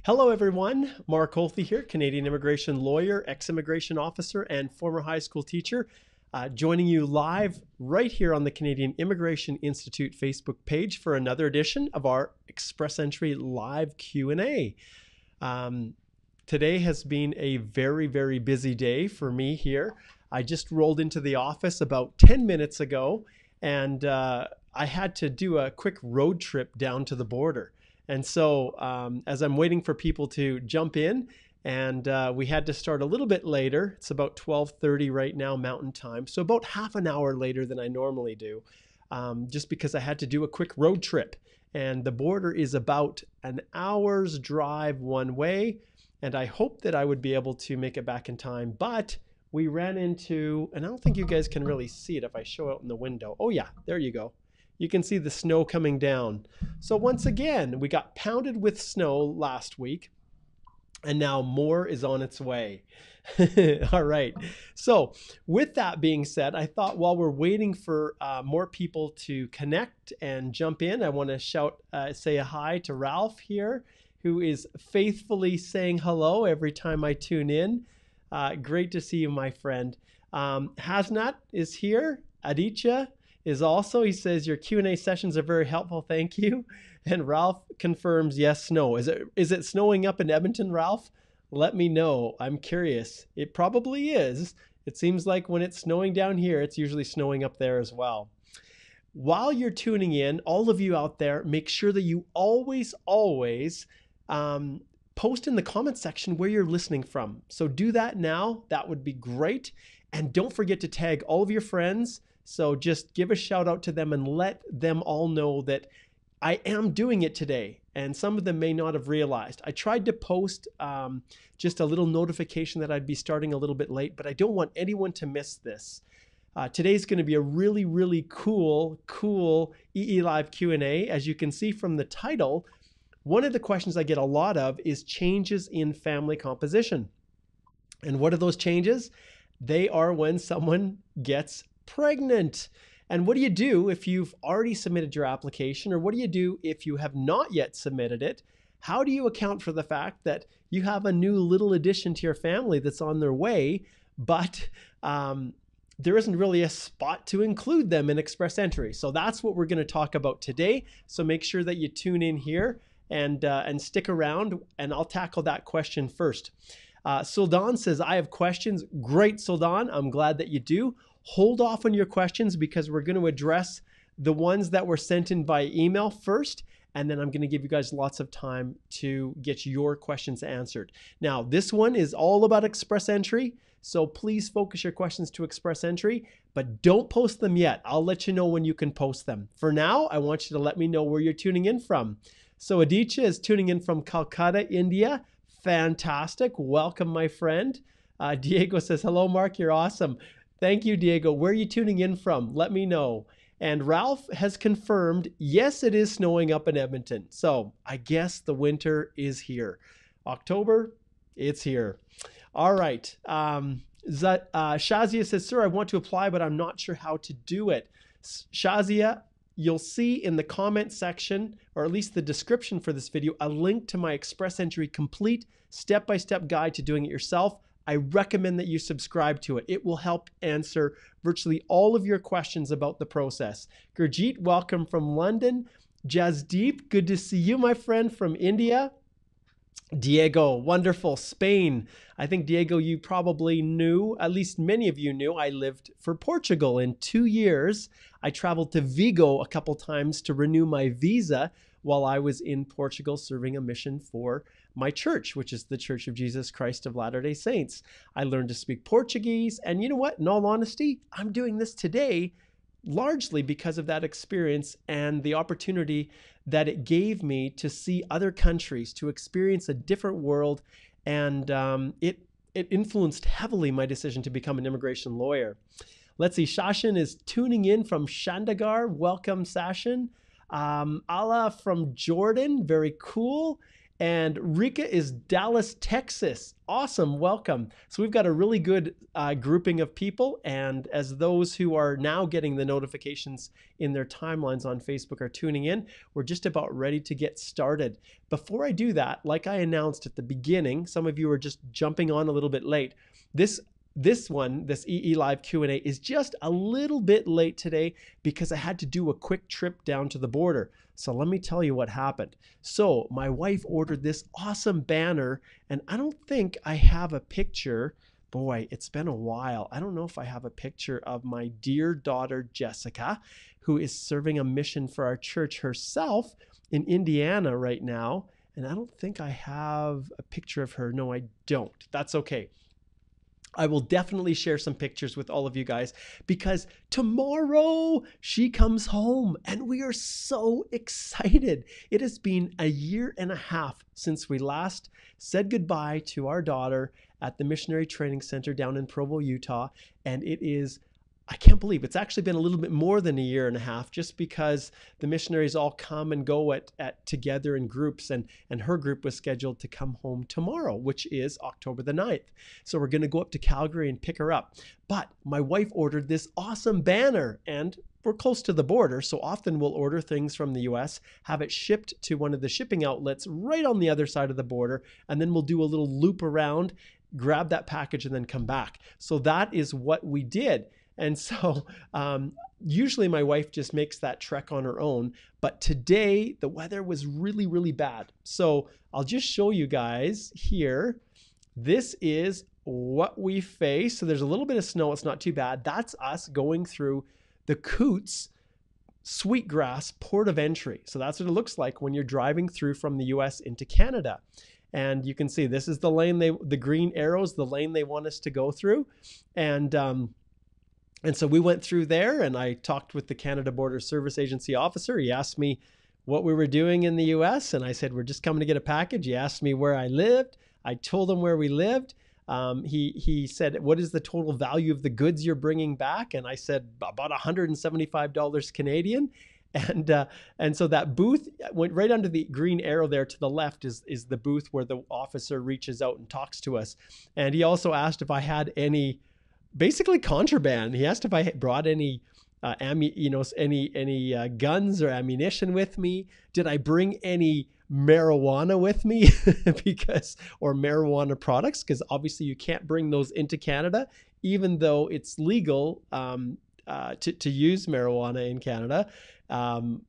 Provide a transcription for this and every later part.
Hello, everyone. Mark Holthe here, Canadian immigration lawyer, ex-immigration officer, and former high school teacher, joining you live right here on the Canadian Immigration Institute Facebook page for another edition of our Express Entry live Q&A. Today has been a very, very busy day for me here. I just rolled into the office about 10 minutes ago, and I had to do a quick road trip down to the border. And so as I'm waiting for people to jump in, and we had to start a little bit later. It's about 12:30 right now Mountain Time, so about half an hour later than I normally do, just because I had to do a quick road trip. And the border is about an hour's drive one way, and I hoped that I would be able to make it back in time, but we ran into, and I don't think you guys can really see it if I show out in the window. Oh yeah, there you go. You can see the snow coming down. So once again, we got pounded with snow last week, and now more is on its way. All right. So with that being said, I thought while we're waiting for more people to connect and jump in, I want to say a hi to Ralph here, who is faithfully saying hello every time I tune in. Great to see you, my friend. Hasnat is here. Aditya is also, he says, your Q&A sessions are very helpful. Thank you. And Ralph confirms, yes, snow. Is it snowing up in Edmonton, Ralph? Let me know. I'm curious. It probably is. It seems like when it's snowing down here, it's usually snowing up there as well. While you're tuning in, all of you out there, make sure that you always post in the comment section where you're listening from. So do that now. That would be great. And don't forget to tag all of your friends. So just give a shout out to them and let them all know that I am doing it today. And some of them may not have realized. I tried to post just a little notification that I'd be starting a little bit late, but I don't want anyone to miss this. Today's going to be a really, really cool EE Live Q&A. As you can see from the title, one of the questions I get a lot of is changes in family composition. And what are those changes? They are when someone gets pregnant. And what do you do if you've already submitted your application, or what do you do if you have not yet submitted it? How do you account for the fact that you have a new little addition to your family that's on their way, but there isn't really a spot to include them in Express Entry? So that's what we're going to talk about today. So make sure that you tune in here and stick around, and I'll tackle that question first. Suldan says, I have questions. Great, Suldan. I'm glad that you do. Hold off on your questions because we're going to address the ones that were sent in by email first, and then I'm going to give you guys lots of time to get your questions answered. Now, this one is all about Express Entry, so please focus your questions to Express Entry, but don't post them yet. I'll let you know when you can post them. For now, I want you to let me know where you're tuning in from. So Aditya is tuning in from Calcutta, India. Fantastic. Welcome, my friend. Diego says, hello, Mark. You're awesome. Thank you, Diego. Where are you tuning in from? Let me know. And Ralph has confirmed, yes, it is snowing up in Edmonton. So I guess the winter is here. October, it's here. All right. Shazia says, sir, I want to apply, but I'm not sure how to do it. Shazia, you'll see in the comment section, or at least the description for this video, a link to my Express Entry complete step-by-step guide to doing it yourself. I recommend that you subscribe to it. It will help answer virtually all of your questions about the process. Gurjeet, welcome from London. Jazdeep, good to see you, my friend, from India. Diego, wonderful. Spain. I think, Diego, you probably knew, at least many of you knew, I lived for Portugal in 2 years. I traveled to Vigo a couple times to renew my visa while I was in Portugal serving a mission for my church, which is the Church of Jesus Christ of Latter-day Saints. I learned to speak Portuguese, and you know what? In all honesty, I'm doing this today largely because of that experience and the opportunity that it gave me to see other countries, to experience a different world, and it influenced heavily my decision to become an immigration lawyer. Let's see, Shashin is tuning in from Chandigarh. Welcome, Sashin. Allah from Jordan, very cool. And Rika is Dallas, Texas. Awesome, welcome. So we've got a really good grouping of people, and as those who are now getting the notifications in their timelines on Facebook are tuning in, we're just about ready to get started. Before I do that, like I announced at the beginning, some of you are just jumping on a little bit late. This EE Live Q&A is just a little bit late today because I had to do a quick trip down to the border. So let me tell you what happened. So my wife ordered this awesome banner, and I don't think I have a picture. Boy, it's been a while. I don't know if I have a picture of my dear daughter, Jessica, who is serving a mission for our church herself in Indiana right now. And I don't think I have a picture of her. No, I don't. That's okay. I will definitely share some pictures with all of you guys because tomorrow she comes home and we are so excited. It has been a year and a half since we last said goodbye to our daughter at the Missionary Training Center down in Provo, Utah. And it is, I can't believe it's actually been a little bit more than a year and a half just because the missionaries all come and go at together in groups, and her group was scheduled to come home tomorrow, which is October the 9th. So we're going to go up to Calgary and pick her up. But my wife ordered this awesome banner, and we're close to the border, so often we'll order things from the US, have it shipped to one of the shipping outlets right on the other side of the border, and then we'll do a little loop around, grab that package, and then come back. So that is what we did. And so usually my wife just makes that trek on her own, but today the weather was really, really bad. So I'll just show you guys here. This is what we face. So there's a little bit of snow. It's not too bad. That's us going through the Coots Sweetgrass Port of Entry. So that's what it looks like when you're driving through from the US into Canada. And you can see this is the lane the green arrows, the lane they want us to go through. And so we went through there, and I talked with the Canada Border Service Agency officer. He asked me what we were doing in the US, and I said, we're just coming to get a package. He asked me where I lived. I told him where we lived. He said, what is the total value of the goods you're bringing back? And I said, about $175 Canadian. And so that booth went right under the green arrow there to the left is the booth where the officer reaches out and talks to us. And he also asked if I had any basically contraband. He asked if I brought any guns or ammunition with me. Did I bring any marijuana with me or marijuana products? Because obviously you can't bring those into Canada, even though it's legal to use marijuana in Canada.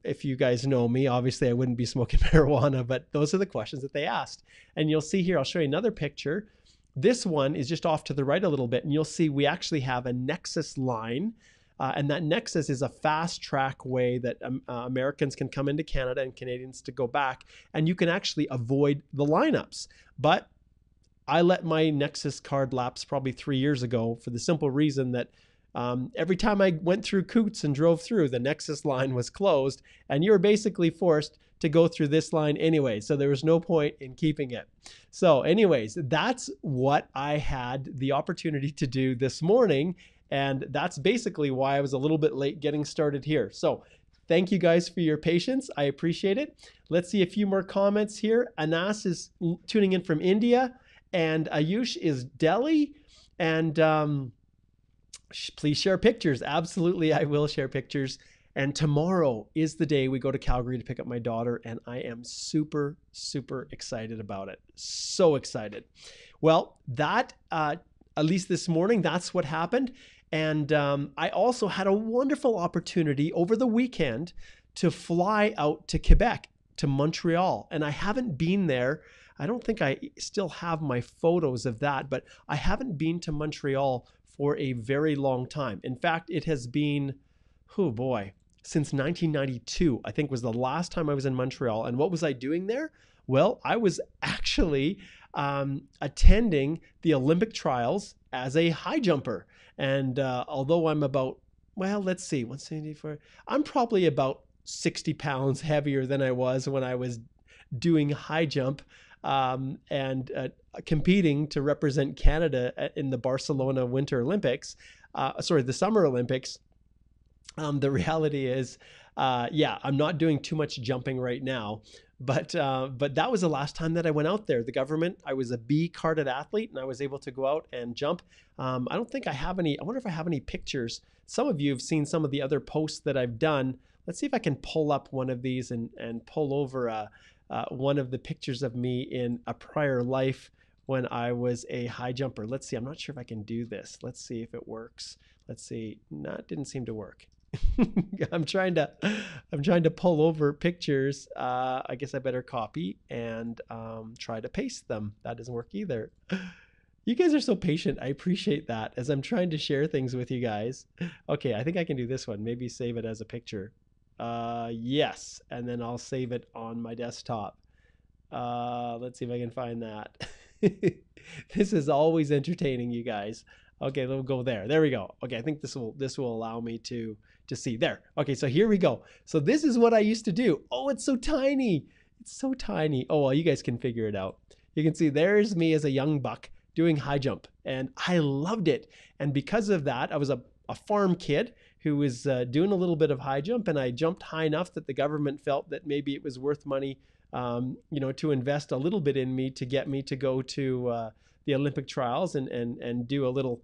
If you guys know me, obviously I wouldn't be smoking marijuana, but those are the questions that they asked. And you'll see here, I'll show you another picture. This one is just off to the right a little bit, and you'll see we actually have a Nexus line, and that Nexus is a fast track way that Americans can come into Canada and Canadians to go back, and you can actually avoid the lineups. But I let my Nexus card lapse probably 3 years ago for the simple reason that every time I went through Coots and drove through, the Nexus line was closed, and you were basically forced to go through this line anyway. So there was no point in keeping it. So anyways, that's what I had the opportunity to do this morning. And that's basically why I was a little bit late getting started here. So thank you guys for your patience. I appreciate it. Let's see a few more comments here. Anas is tuning in from India, and Ayush is Delhi. And please share pictures. Absolutely, I will share pictures. And tomorrow is the day we go to Calgary to pick up my daughter, and I am super, super excited about it. So excited. Well, that, at least this morning, that's what happened. And I also had a wonderful opportunity over the weekend to fly out to Quebec, to Montreal. And I haven't been there. I don't think I still have my photos of that, but I haven't been to Montreal for a very long time. In fact, it has been, oh boy, since 1992, I think was the last time I was in Montreal. And what was I doing there? Well, I was actually attending the Olympic trials as a high jumper. And although I'm about, well, let's see, 174, I'm probably about 60 pounds heavier than I was when I was doing high jump and competing to represent Canada in the Barcelona Winter Olympics, the Summer Olympics. The reality is yeah, I'm not doing too much jumping right now, but that was the last time that I went out there. The government, I was a B carded athlete and I was able to go out and jump. I don't think I have any, I wonder if I have any pictures. Some of you have seen some of the other posts that I've done. Let's see if I can pull up one of these and pull over one of the pictures of me in a prior life when I was a high jumper. Let's see, I'm not sure if I can do this. Let's see if it works. Let's see, no, it didn't seem to work. I'm trying to pull over pictures. I guess I better copy and try to paste them. That doesn't work either. You guys are so patient. I appreciate that as I'm trying to share things with you guys. Okay, I think I can do this one. Maybe save it as a picture. Yes, and then I'll save it on my desktop. Let's see if I can find that. This is always entertaining, you guys. Okay, we'll go there. There we go. Okay, I think this will allow me to see there. Okay, so here we go. So this is what I used to do. Oh, it's so tiny. It's so tiny. Oh, well, you guys can figure it out. You can see there's me as a young buck doing high jump, and I loved it. And because of that, I was a farm kid who was doing a little bit of high jump, and I jumped high enough that the government felt that maybe it was worth money, you know, to invest a little bit in me to get me to go to the Olympic trials and do a little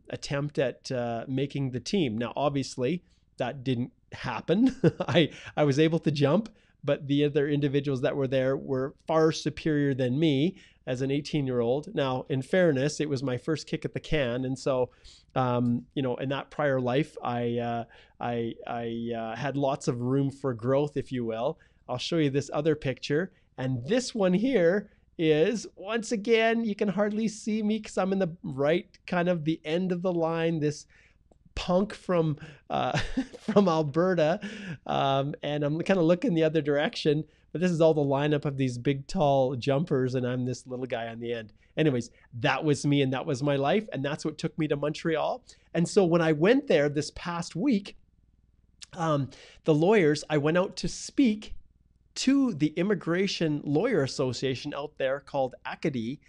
attempt at making the team. Now, obviously, that didn't happen. I was able to jump, but the other individuals that were there were far superior than me as an 18-year-old. Now, in fairness, it was my first kick at the can, and so you know, in that prior life, I had lots of room for growth, if you will. I'll show you this other picture, and this one here is, once again, you can hardly see me because I'm in the right kind of the end of the line, this punk from from Alberta, and I'm kind of looking the other direction, but this is all the lineup of these big tall jumpers, and I'm this little guy on the end. Anyways, that was me and that was my life, and that's what took me to Montreal. And so when I went there this past week, the lawyers, I went out to speak to the Immigration Lawyer Association out there called Acadie,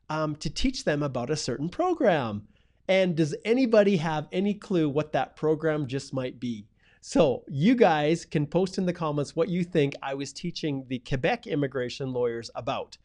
to teach them about a certain program. And does anybody have any clue what that program just might be? So you guys can post in the comments what you think I was teaching the Quebec immigration lawyers about.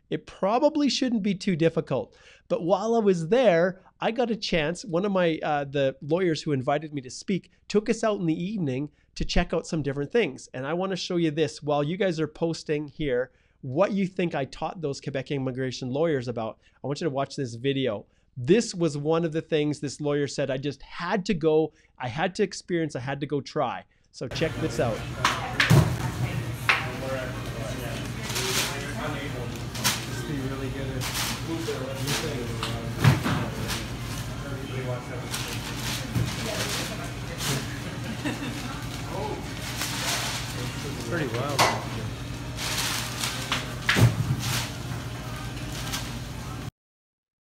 It probably shouldn't be too difficult. But while I was there, I got a chance. One of my the lawyers who invited me to speak took us out in the evening to check out some different things. And I want to show you this while you guys are posting here, what you think I taught those Quebec immigration lawyers about. I want you to watch this video. This was one of the things this lawyer said I just had to go, I had to experience, I had to go try. So check this out. Pretty wild.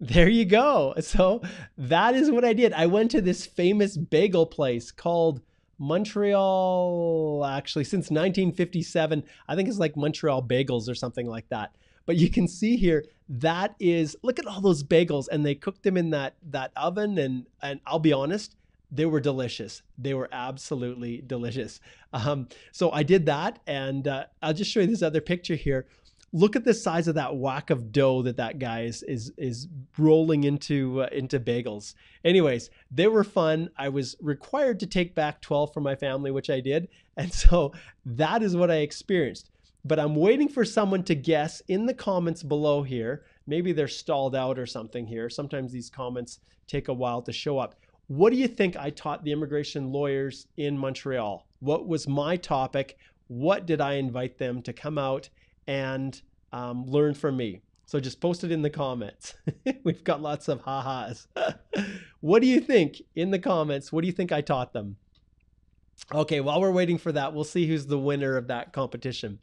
There you go. So that is what I did. I went to this famous bagel place called Montreal, actually since 1957. I think it's like Montreal Bagels or something like that. But you can see here, that is, look at all those bagels, and they cooked them in that oven, and I'll be honest, they were delicious. They were absolutely delicious. So I did that, and I'll just show you this other picture here. Look at the size of that whack of dough that guy is rolling into bagels. Anyways, they were fun. I was required to take back 12 from my family, which I did. And so that is what I experienced. But I'm waiting for someone to guess in the comments below here. Maybe they're stalled out or something here. Sometimes these comments take a while to show up. What do you think I taught the immigration lawyers in Montreal? What was my topic? What did I invite them to come out and learn from me? So just post it in the comments. We've got lots of ha-has. What do you think in the comments? What do you think I taught them? Okay, while we're waiting for that, we'll see who's the winner of that competition.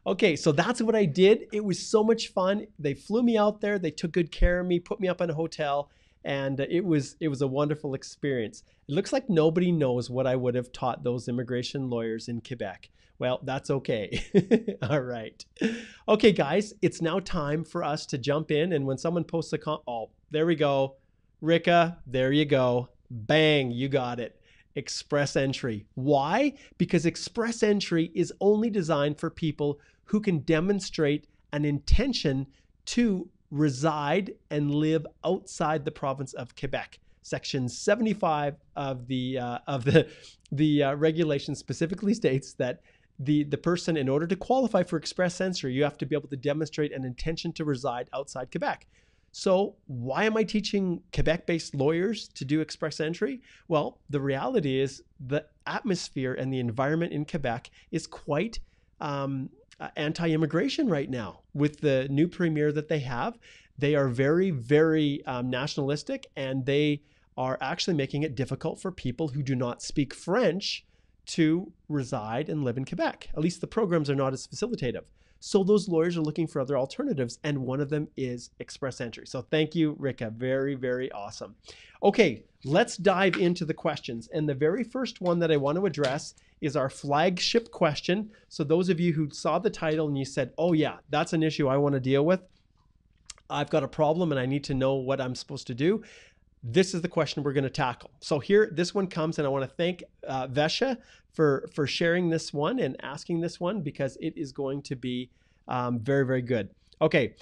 Okay, so that's what I did. It was so much fun. They flew me out there. They took good care of me, put me up in a hotel, and it was a wonderful experience. It looks like nobody knows what I would have taught those immigration lawyers in Quebec. Well, that's okay. All right. Okay, guys, it's now time for us to jump in. And when someone posts a oh, there we go. Rika, there you go. Bang, you got it. express entry. Why? Because express entry is only designed for people who can demonstrate an intention to reside and live outside the province of Quebec. Section 75 of the regulation specifically states that the person, in order to qualify for express entry, you have to be able to demonstrate an intention to reside outside Quebec. So why am I teaching Quebec-based lawyers to do express entry? Well, the reality is the atmosphere and the environment in Quebec is quite anti-immigration right now. With the new premier that they have, they are very, very nationalistic, and they are actually making it difficult for people who do not speak French to reside and live in Quebec. At least the programs are not as facilitative. So those lawyers are looking for other alternatives, and one of them is express entry. So thank you, Rika. Very, very awesome. Okay, let's dive into the questions. And the very first one that I want to address is our flagship question. So those of you who saw the title and you said, oh yeah, that's an issue I want to deal with. I've got a problem and I need to know what I'm supposed to do. This is the question we're going to tackle. So here, this one comes, and I want to thank Vesha for sharing this one and asking this one, because it is going to be very, very good. Okay.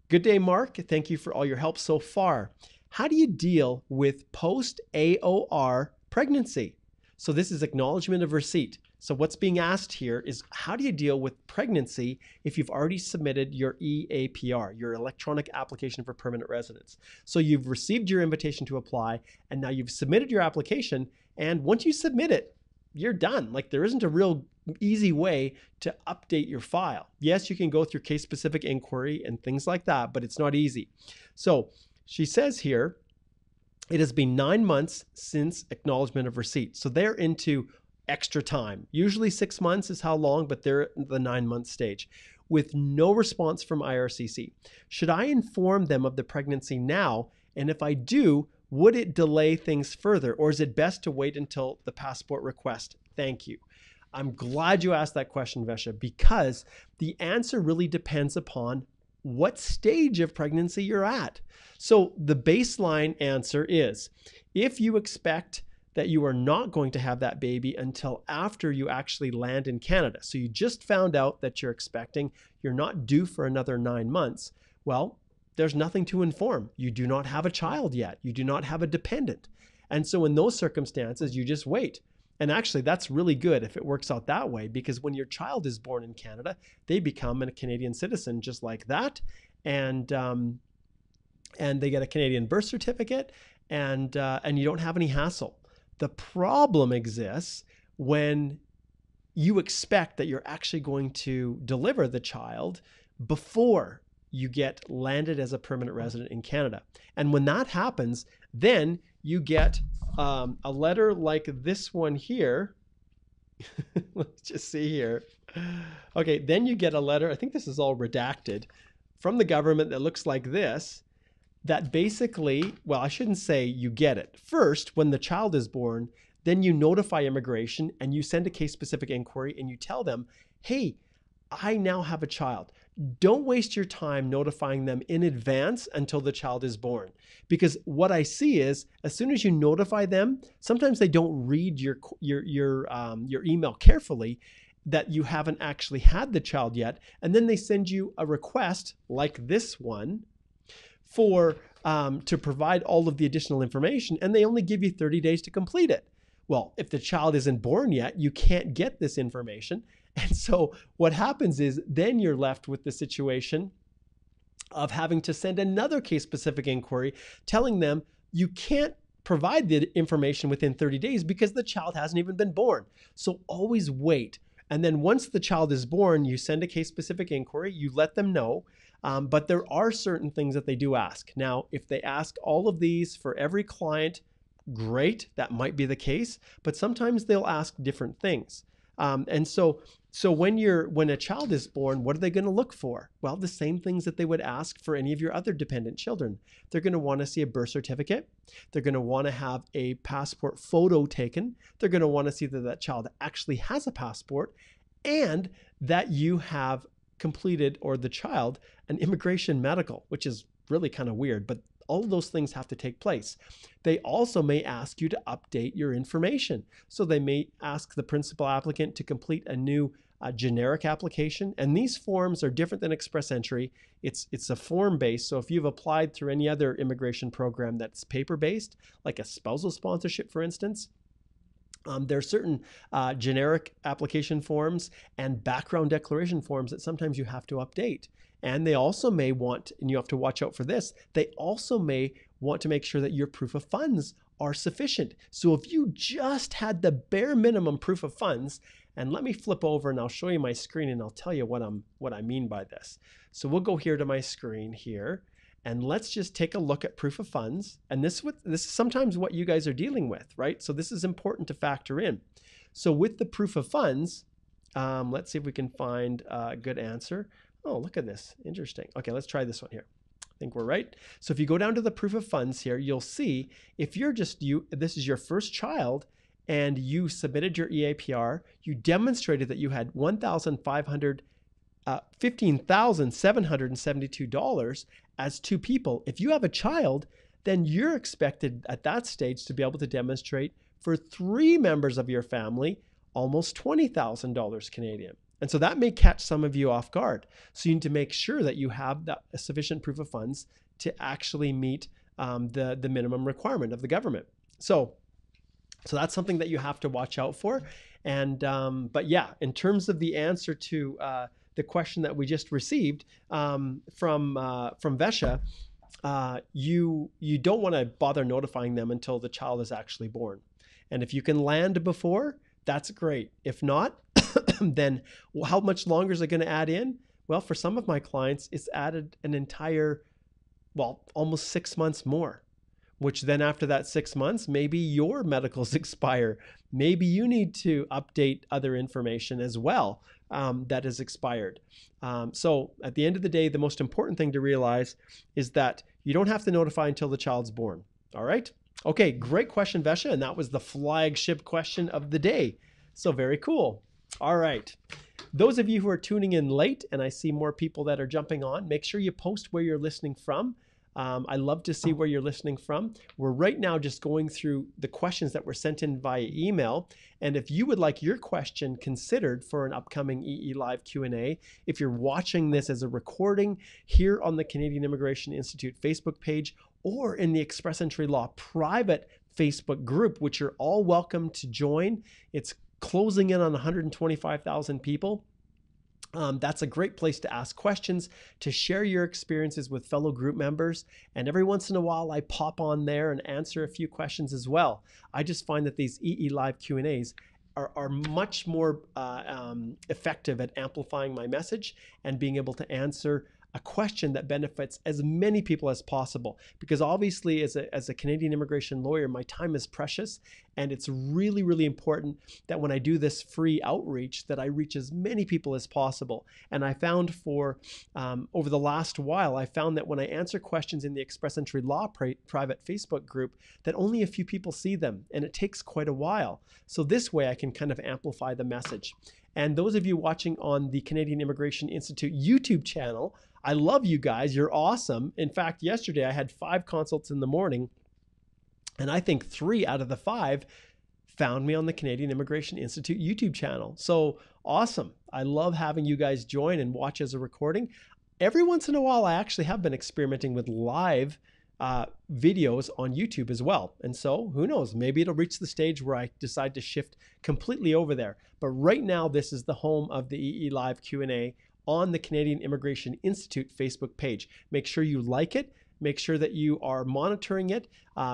Good day, Mark. Thank you for all your help so far. How do you deal with post AOR pregnancy? So this is acknowledgement of receipt. So what's being asked here is, how do you deal with pregnancy if you've already submitted your eAPR, your electronic application for permanent residence? So you've received your invitation to apply, and now you've submitted your application. And once you submit it, you're done. Like, there isn't a real easy way to update your file. Yes, you can go through case-specific inquiry and things like that, but it's not easy. So she says here, it has been 9 months since acknowledgement of receipt. So they're into extra time. Usually 6 months is how long, but they're at the 9-month stage with no response from IRCC. Should I inform them of the pregnancy now? And if I do, would it delay things further, or is it best to wait until the passport request? Thank you. I'm glad you asked that question, Vesha, because the answer really depends upon what stage of pregnancy you're at. So the baseline answer is, if you expect that you are not going to have that baby until after you actually land in Canada, so you just found out that you're expecting, you're not due for another 9 months, well, there's nothing to inform. You do not have a child yet. You do not have a dependent. And so in those circumstances, you just wait. And actually, that's really good if it works out that way, because when your child is born in Canada, they become a Canadian citizen just like that. And they get a Canadian birth certificate, and you don't have any hassle. The problem exists when you expect that you're actually going to deliver the child before you get landed as a permanent resident in Canada. And when that happens, then you get a letter like this one here. Let's just see here. Okay, then you get a letter, I think this is all redacted, from the government that looks like this, that basically, well, I shouldn't say you get it. First, when the child is born, then you notify immigration and you send a case-specific inquiry and you tell them, hey, I now have a child. Don't waste your time notifying them in advance until the child is born. Because what I see is, as soon as you notify them, sometimes they don't read your email carefully, that you haven't actually had the child yet. And then they send you a request like this one for to provide all of the additional information, and they only give you 30 days to complete it. Well, if the child isn't born yet, you can't get this information. And so what happens is, then you're left with the situation of having to send another case-specific inquiry telling them you can't provide the information within 30 days because the child hasn't even been born. So always wait. And then once the child is born, you send a case-specific inquiry, you let them know. But there are certain things that they do ask. Now, if they ask all of these for every client, great, that might be the case, but sometimes they'll ask different things. And so when a child is born, what are they going to look for? Well, the same things that they would ask for any of your other dependent children. They're going to want to see a birth certificate. They're going to want to have a passport photo taken. They're going to want to see that that child actually has a passport, and that you have completed, or the child, an immigration medical, which is really kind of weird, but All of those things have to take place. They also may ask you to update your information. So they may ask the principal applicant to complete a new generic application. And these forms are different than express entry. It's a form based. So if you've applied through any other immigration program that's paper based, like a spousal sponsorship, for instance, there are certain generic application forms and background declaration forms that sometimes you have to update. And they also may want, and you have to watch out for this, they also may want to make sure that your proof of funds are sufficient. So if you just had the bare minimum proof of funds, and let me flip over and I'll show you my screen and I'll tell you what I mean by this. So we'll go here to my screen here. And let's just take a look at proof of funds. And this is sometimes what you guys are dealing with, right? So this is important to factor in. So with the proof of funds, let's see if we can find a good answer. Oh, look at this. Interesting. Okay, let's try this one here. I think we're right. So if you go down to the proof of funds here, you'll see if you're just this is your first child and you submitted your eAPR, you demonstrated that you had $15,772 as two people. If you have a child, then you're expected at that stage to be able to demonstrate for 3 members of your family almost $20,000 Canadian. And so that may catch some of you off guard. So you need to make sure that you have that sufficient proof of funds to actually meet the minimum requirement of the government. So that's something that you have to watch out for. And but yeah, in terms of the answer to the question that we just received from Vesha, you don't want to bother notifying them until the child is actually born. And if you can land before, that's great. If not, then how much longer is it going to add in? Well, for some of my clients, it's added an entire, well, almost 6 months more, which then after that 6 months, maybe your medicals expire. Maybe you need to update other information as well that has expired. So at the end of the day, the most important thing to realize is that you don't have to notify until the child's born. All right. Okay, great question, Vesha. And that was the flagship question of the day. So very cool. All right. Those of you who are tuning in late, and I see more people that are jumping on, make sure you post where you're listening from. I love to see where you're listening from. We're right now just going through the questions that were sent in via email. And if you would like your question considered for an upcoming EE Live Q&A, if you're watching this as a recording here on the Canadian Immigration Institute Facebook page or in the Express Entry Law private Facebook group, which you're all welcome to join. It's closing in on 125,000 people. That's a great place to ask questions, to share your experiences with fellow group members. And every once in a while, I pop on there and answer a few questions as well. I just find that these EE Live Q&As are much more effective at amplifying my message and being able to answer a question that benefits as many people as possible. Because obviously as a Canadian immigration lawyer, my time is precious, and it's really, really important that when I do this free outreach that I reach as many people as possible. And I found over the last while, I found that when I answer questions in the Express Entry Law private Facebook group, that only a few people see them, and it takes quite a while. So this way I can kind of amplify the message. And those of you watching on the Canadian Immigration Institute YouTube channel, I love you guys. You're awesome. In fact, yesterday I had 5 consults in the morning, and I think 3 out of the 5 found me on the Canadian Immigration Institute YouTube channel. So awesome. I love having you guys join and watch as a recording. Every once in a while, I actually have been experimenting with live videos on YouTube as well. And so who knows, maybe it'll reach the stage where I decide to shift completely over there. But right now, this is the home of the EE Live Q&A on the Canadian Immigration Institute Facebook page. Make sure you like it. Make sure that you are monitoring it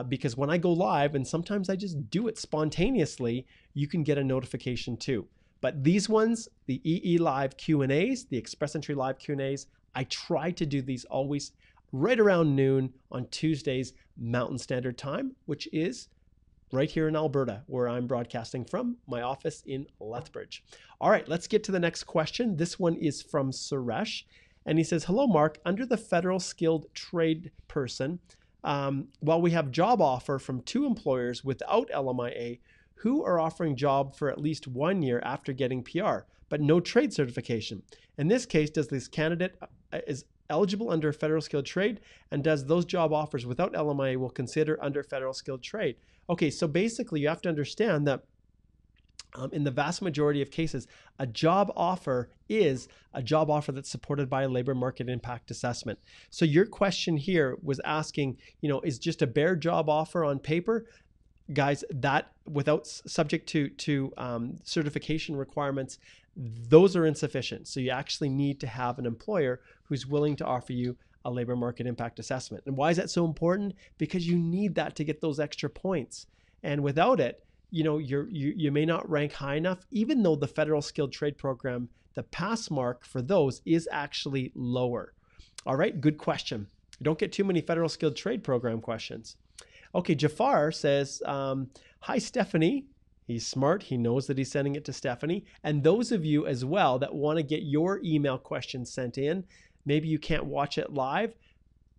because when I go live, and sometimes I just do it spontaneously, you can get a notification too. But these ones, the EE Live Q&As, the Express Entry Live Q&As, I try to do these always right around noon on Tuesdays, Mountain Standard Time, which is right here in Alberta, where I'm broadcasting from my office in Lethbridge. All right, let's get to the next question. This one is from Suresh, and he says, hello, Mark. Under the federal skilled trade person, while we have job offer from 2 employers without LMIA, who are offering job for at least 1 year after getting PR, but no trade certification. In this case, does this candidate is eligible under federal skilled trade, and does those job offers without LMIA will consider under federal skilled trade? Okay, so basically you have to understand that in the vast majority of cases, a job offer is a job offer that's supported by a labor market impact assessment. So your question here was asking, is just a bare job offer on paper? Guys, that without subject to certification requirements, those are insufficient. So you actually need to have an employer who's willing to offer you a labor market impact assessment. And why is that so important? Because you need that to get those extra points. And without it, you may not rank high enough, even though the federal skilled trade program, the pass mark for those is actually lower. All right, good question. You don't get too many federal skilled trade program questions. Okay, Jafar says, hi, Stephanie. He's smart. He knows that he's sending it to Stephanie. And those of you as well that want to get your email questions sent in, maybe you can't watch it live,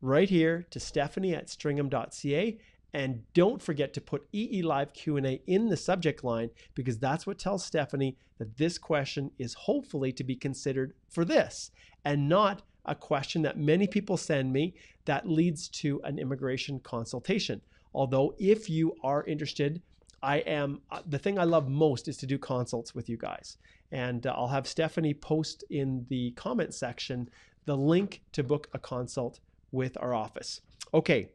right here to stephanie@stringham.ca. And don't forget to put EE Live Q&A in the subject line, because that's what tells Stephanie that this question is hopefully to be considered for this, and not a question that many people send me that leads to an immigration consultation. Although if you are interested, the thing I love most is to do consults with you guys. And I'll have Stephanie post in the comment section the link to book a consult with our office. Okay,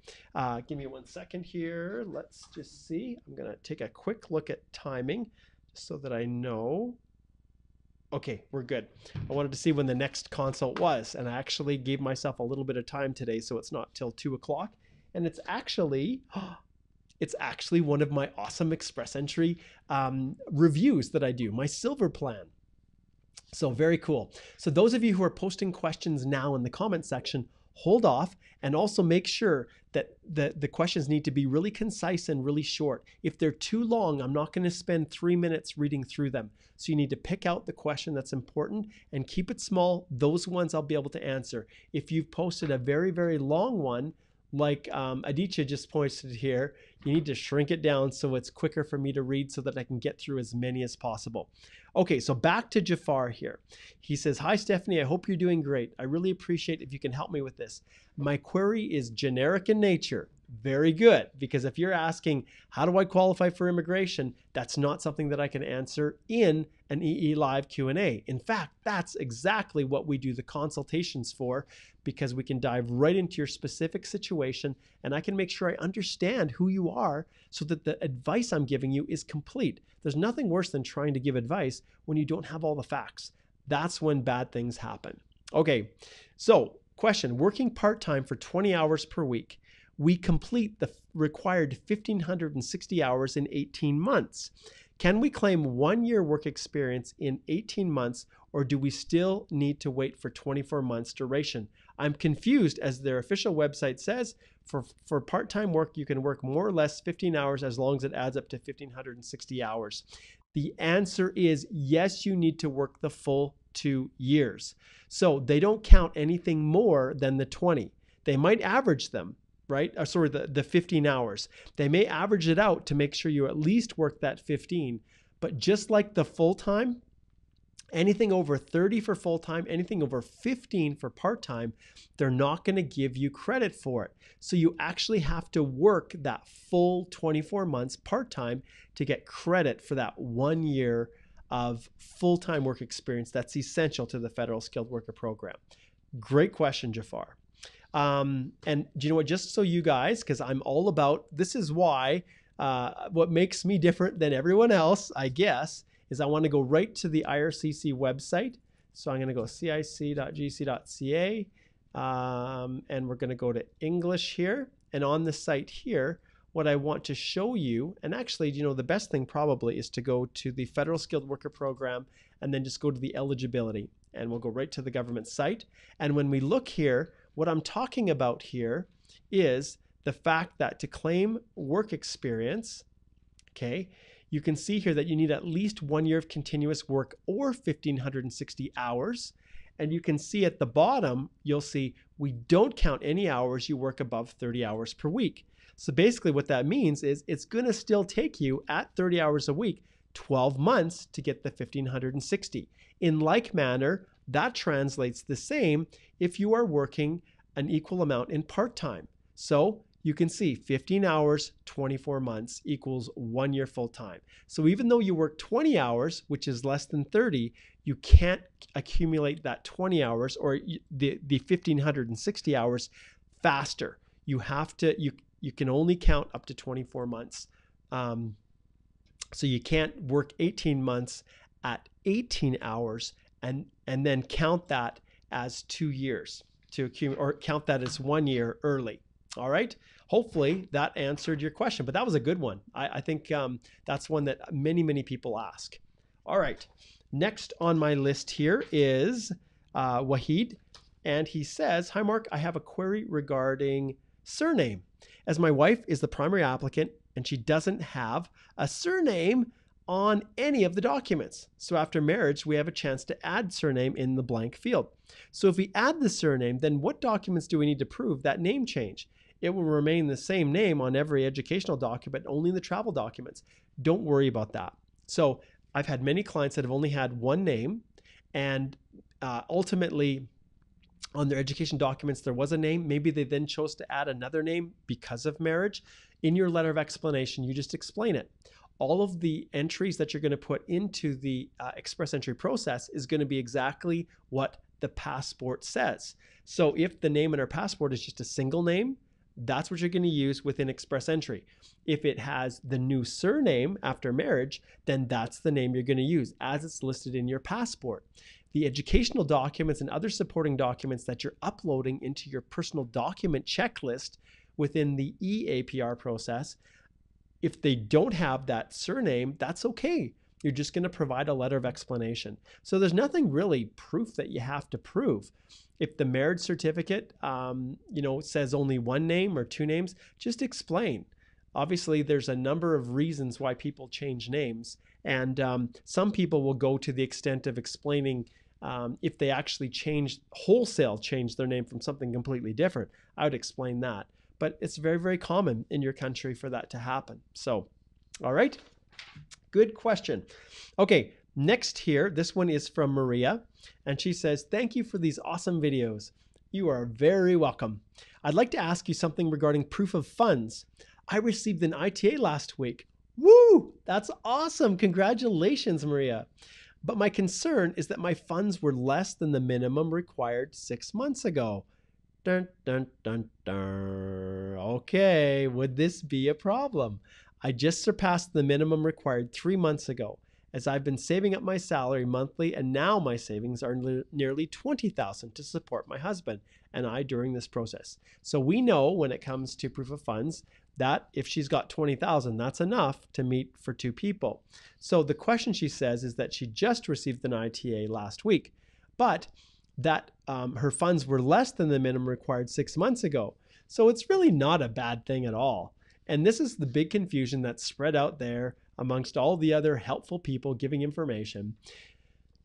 give me 1 second here. Let's just see. I'm going to take a quick look at timing just so that I know. Okay, we're good. I wanted to see when the next consult was, and I actually gave myself a little bit of time today, so it's not till 2 o'clock. And it's actually one of my awesome Express Entry reviews that I do, my silver plan. So very cool. So those of you who are posting questions now in the comment section, hold off, and also make sure that the questions need to be really concise and really short. If they're too long, I'm not going to spend 3 minutes reading through them. So you need to pick out the question that's important and keep it small. Those ones I'll be able to answer. If you've posted a very, very long one, like Aditya just posted here, you need to shrink it down so it's quicker for me to read so that I can get through as many as possible. Okay, so back to Jafar here. He says, hi, Stephanie, I hope you're doing great. I really appreciate if you can help me with this. My query is generic in nature. Very good, because if you're asking, how do I qualify for immigration? That's not something that I can answer in an EE Live Q&A. In fact, that's exactly what we do the consultations for, because we can dive right into your specific situation, and I can make sure I understand who you are so that the advice I'm giving you is complete. There's nothing worse than trying to give advice when you don't have all the facts. That's when bad things happen. Okay, so question, working part-time for 20 hours per week. We complete the required 1,560 hours in 18 months. Can we claim 1 year work experience in 18 months, or do we still need to wait for 24 months duration? I'm confused, as their official website says, for part-time work, you can work more or less 15 hours as long as it adds up to 1,560 hours. The answer is yes, you need to work the full 2 years. So they don't count anything more than the 20. They might average them, right? Sorry, the 15 hours. They may average it out to make sure you at least work that 15. But just like the full-time, anything over 30 for full-time, anything over 15 for part-time, they're not going to give you credit for it. So you actually have to work that full 24 months part-time to get credit for that 1 year of full-time work experience that's essential to the Federal Skilled Worker Program. Great question, Jafar. And do you know what, just so you guys, because I'm all about, this is why, what makes me different than everyone else, I guess, is I want to go right to the IRCC website. So I'm going to go cic.gc.ca, and we're going to go to English here. And on the site here, what I want to show you, and actually, you know, the best thing probably is to go to the Federal Skilled Worker Program and then just go to the eligibility, and we'll go right to the government site. And when we look here, what I'm talking about here is the fact that to claim work experience, okay, you can see here that you need at least 1 year of continuous work or 1,560 hours. And you can see at the bottom, you'll see we don't count any hours you work above 30 hours per week. So basically what that means is it's going to still take you at 30 hours a week 12 months to get the 1,560. In like manner, that translates the same if you are working an equal amount in part-time. So you can see 15 hours, 24 months equals 1 year full-time. So even though you work 20 hours, which is less than 30, you can't accumulate that 20 hours or the 1,560 hours faster. You have to, you can only count up to 24 months. So you can't work 18 months at 18 hours and then count that as 2 years to accumulate, or count that as 1 year early. All right. Hopefully that answered your question, but that was a good one. I think that's one that many people ask. All right. Next on my list here is Wahid, and he says, "Hi Mark, I have a query regarding surname. As my wife is the primary applicant and she doesn't have a surname on any of the documents. So after marriage, we have a chance to add surname in the blank field. So if we add the surname, then what documents do we need to prove that name change? It will remain the same name on every educational document, only in the travel documents. Don't worry about that." So I've had many clients that have only had one name, and ultimately on their education documents, there was a name. Maybe they then chose to add another name because of marriage. In your letter of explanation, you just explain it. All of the entries that you're going to put into the express entry process is going to be exactly what the passport says. So if the name in our passport is just a single name, that's what you're going to use within express entry. If it has the new surname after marriage, then that's the name you're going to use as it's listed in your passport. The educational documents and other supporting documents that you're uploading into your personal document checklist within the eAPR process, if they don't have that surname, that's okay. You're just going to provide a letter of explanation. So there's nothing really proof that you have to prove. If the marriage certificate, says only one name or two names, just explain. Obviously, there's a number of reasons why people change names, and some people will go to the extent of explaining if they actually wholesale change their name from something completely different. I would explain that. But it's very, very common in your country for that to happen. So, all right. Good question. Okay, next here, this one is from Maria, and she says, "Thank you for these awesome videos." You are very welcome. "I'd like to ask you something regarding proof of funds. I received an ITA last week." Woo! That's awesome. Congratulations, Maria. "But my concern is that my funds were less than the minimum required 6 months ago." Dun, dun, dun, dun. Okay, would this be a problem? "I just surpassed the minimum required 3 months ago, as I've been saving up my salary monthly, and now my savings are nearly $20,000 to support my husband and I during this process." So we know when it comes to proof of funds that if she's got $20,000, that's enough to meet for two people. So the question she says is that she just received an ITA last week, but that her funds were less than the minimum required 6 months ago. So it's really not a bad thing at all. And this is the big confusion that's spread out there amongst all the other helpful people giving information.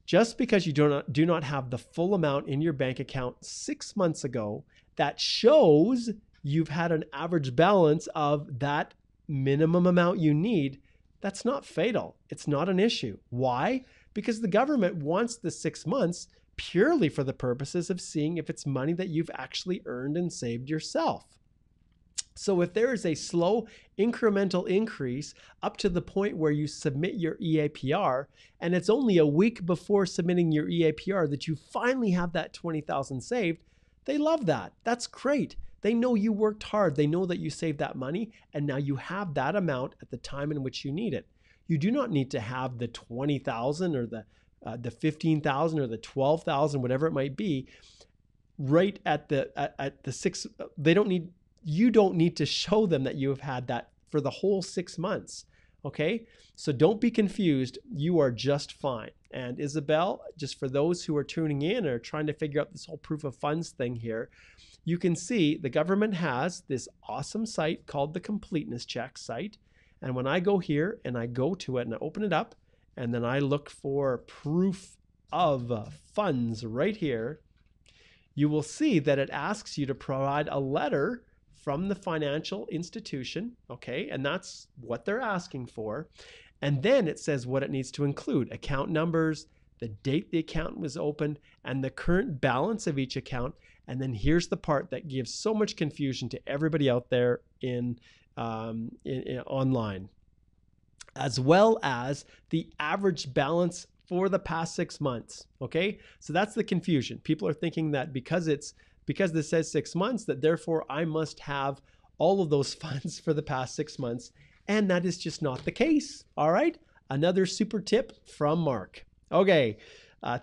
Just because you do not have the full amount in your bank account 6 months ago, that shows you've had an average balance of that minimum amount you need. That's not fatal. It's not an issue. Why? Because the government wants the 6 months purely for the purposes of seeing if it's money that you've actually earned and saved yourself. So if there is a slow incremental increase up to the point where you submit your eAPR, and it's only a week before submitting your eAPR that you finally have that $20,000 saved, they love that. That's great. They know you worked hard. They know that you saved that money, and now you have that amount at the time in which you need it. You do not need to have the $20,000 or the $15,000 or the $12,000, whatever it might be, right at the 6. You don't need to show them that you have had that for the whole 6 months. Okay, so don't be confused. You are just fine. And Isabel, just for those who are tuning in or trying to figure out this whole proof of funds thing here, you can see the government has this awesome site called the Completeness Check site. And when I go here and I go to it and I open it up, and then I look for proof of funds right here, you will see that it asks you to provide a letter from the financial institution, okay? And that's what they're asking for. And then it says what it needs to include: account numbers, the date the account was opened, and the current balance of each account. And then here's the part that gives so much confusion to everybody out there in online, as well as the average balance for the past 6 months. Okay, so that's the confusion. People are thinking that because this says 6 months, that therefore I must have all of those funds for the past 6 months, and that is just not the case. All right, another super tip from Mark. Okay,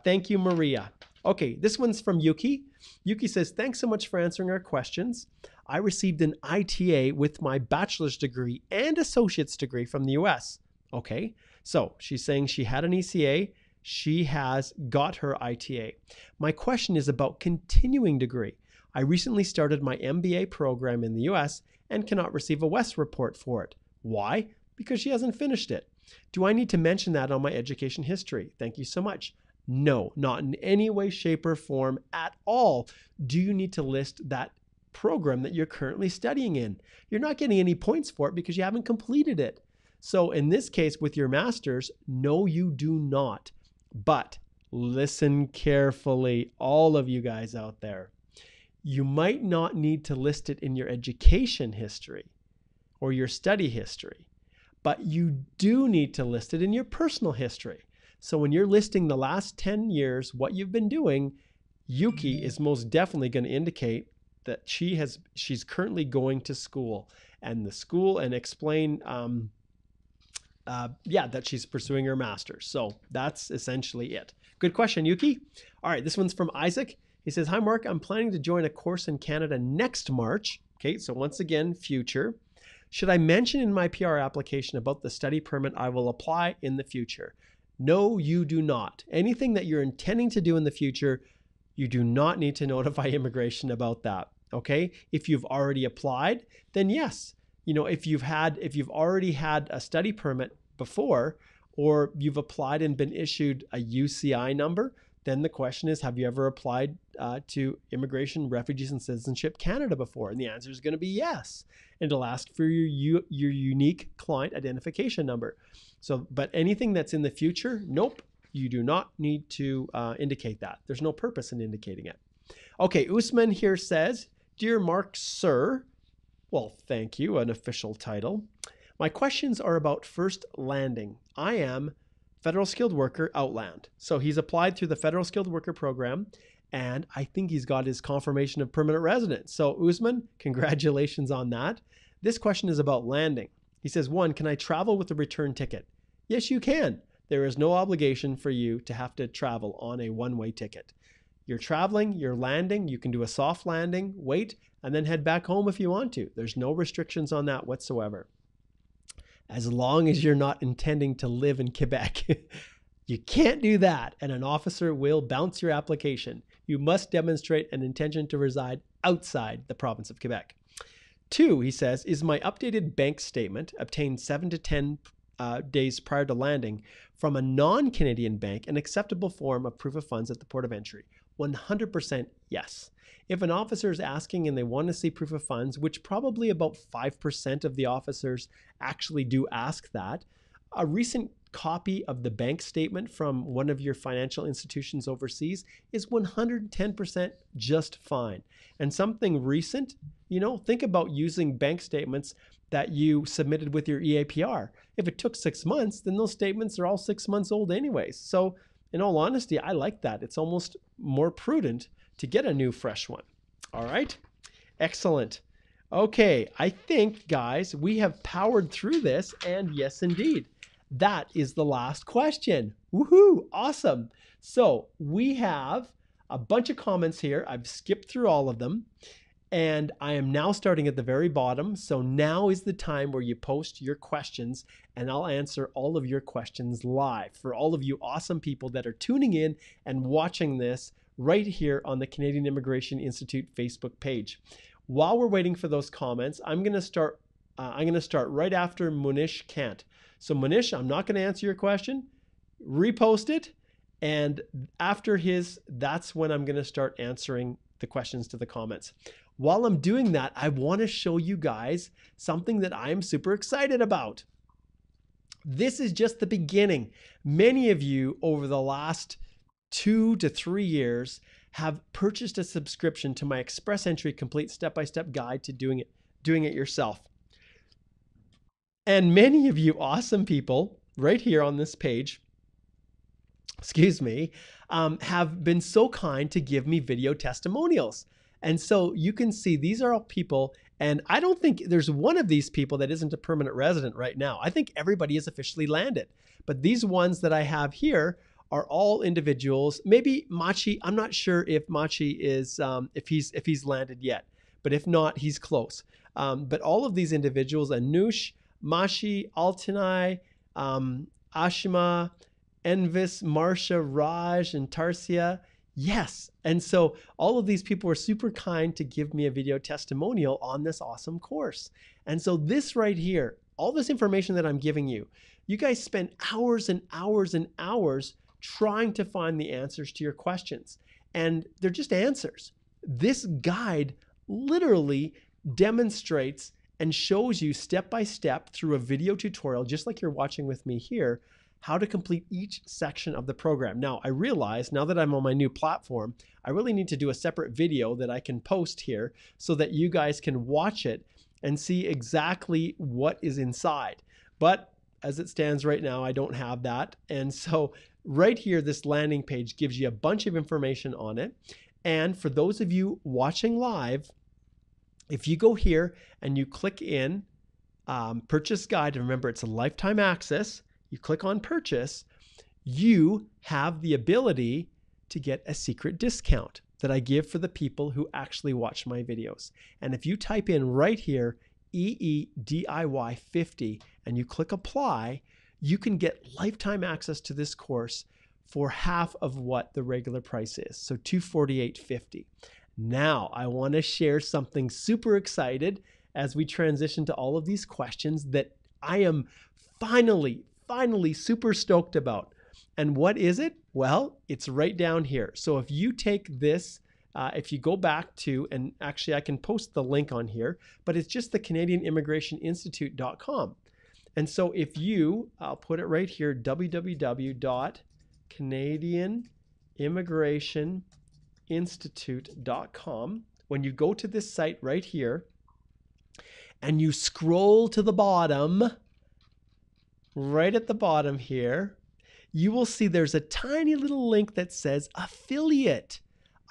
thank you, Maria. Okay, this one's from Yuki. Yuki says, thanks so much for answering our questions. I received an ITA with my bachelor's degree and associate's degree from the US. Okay, so she's saying she had an ECA. She has got her ITA. My question is about continuing degree. I recently started my MBA program in the US and cannot receive a WES report for it. Why? Because she hasn't finished it. Do I need to mention that on my education history? Thank you so much. No, not in any way, shape, or form at all do you need to list that program that you're currently studying in. You're not getting any points for it because you haven't completed it. So in this case with your master's, no, you do not. But listen carefully, all of you guys out there. You might not need to list it in your education history or your study history, but you do need to list it in your personal history. So when you're listing the last 10 years, what you've been doing, Yuki is most definitely going to indicate that she's currently going to school, and the school, and explain, that she's pursuing her master's. So that's essentially it. Good question, Yuki. All right, this one's from Isaac. He says, hi, Mark. I'm planning to join a course in Canada next March. Okay, so once again, future. Should I mention in my PR application about the study permit I will apply in the future? No, you do not. Anything that you're intending to do in the future, you do not need to notify immigration about that. Okay? If you've already applied, then yes. If you've already had a study permit before, or you've applied and been issued a UCI number, then the question is, have you ever applied to Immigration, Refugees, and Citizenship Canada before? And the answer is going to be yes. And it'll ask for your unique client identification number. So, but anything that's in the future, nope, you do not need to indicate that. There's no purpose in indicating it. Okay, Usman here says, dear Mark, sir. Well, thank you, an official title. My questions are about first landing. I am Federal Skilled Worker Outland. So he's applied through the Federal Skilled Worker Program, and I think he's got his confirmation of permanent residence. So Usman, congratulations on that. This question is about landing. He says, 1, can I travel with a return ticket? Yes, you can. There is no obligation for you to have to travel on a one-way ticket. You're traveling, you're landing, you can do a soft landing, wait, and then head back home if you want to. There's no restrictions on that whatsoever. As long as you're not intending to live in Quebec. You can't do that, and an officer will bounce your application. You must demonstrate an intention to reside outside the province of Quebec. 2, he says, is my updated bank statement obtained 7 to 10 days prior to landing from a non-Canadian bank an acceptable form of proof of funds at the port of entry? 100% yes. If an officer is asking and they want to see proof of funds, which probably about 5% of the officers actually do ask that, a recent copy of the bank statement from one of your financial institutions overseas is 110% just fine. And something recent, think about using bank statements that you submitted with your eAPR. If it took 6 months, then those statements are all 6 months old anyways. So in all honesty, I like that. It's almost more prudent to get a new fresh one. All right, excellent. Okay, I think, guys, we have powered through this, and yes, indeed, that is the last question. Woohoo, awesome. So we have a bunch of comments here. I've skipped through all of them, and I am now starting at the very bottom. So now is the time where you post your questions, and I'll answer all of your questions live for all of you awesome people that are tuning in and watching this right here on the Canadian Immigration Institute Facebook page. While we're waiting for those comments, I'm going to start right after Munish Kant. So Munish, I'm not going to answer your question. Repost it, and after that's when I'm going to start answering the questions to the comments. While I'm doing that, I want to show you guys something that I'm super excited about. This is just the beginning. Many of you over the last 2 to 3 years have purchased a subscription to my Express Entry Complete Step-by-Step Guide to doing it yourself. And many of you awesome people right here on this page, excuse me, have been so kind to give me video testimonials. And so you can see these are all people, and I don't think there's one of these people that isn't a permanent resident right now. I think everybody is officially landed. But these ones that I have here are all individuals. Maybe Machi, I'm not sure if Machi is, if he's landed yet, but if not, he's close. But all of these individuals, Anush, Mashi, Altanai, Ashima, Envis, Marsha, Raj, and Tarsia. Yes. And so all of these people were super kind to give me a video testimonial on this awesome course. And so this right here, all this information that I'm giving you, you guys spend hours and hours and hours trying to find the answers to your questions. And they're just answers. This guide literally demonstrates and shows you step by step through a video tutorial, just like you're watching with me here, how to complete each section of the program. Now, I realize now that I'm on my new platform, I really need to do a separate video that I can post here so that you guys can watch it and see exactly what is inside. But as it stands right now, I don't have that. And so right here, this landing page gives you a bunch of information on it. And for those of you watching live, if you go here and you click in purchase guide, and remember it's a lifetime access, you click on purchase, you have the ability to get a secret discount that I give for the people who actually watch my videos. And if you type in right here, EEDIY 50, and you click apply, you can get lifetime access to this course for half of what the regular price is. So $248.50. Now I want to share something super excited as we transition to all of these questions that I am finally super stoked about. And what is it? Well, it's right down here. So if you take this, if you go back to, and actually I can post the link on here, but it's just the CanadianImmigrationInstitute.com. And so if you, I'll put it right here, www.CanadianImmigrationInstitute.com. When you go to this site right here and you scroll to the bottom, right at the bottom here, you will see there's a tiny little link that says affiliate.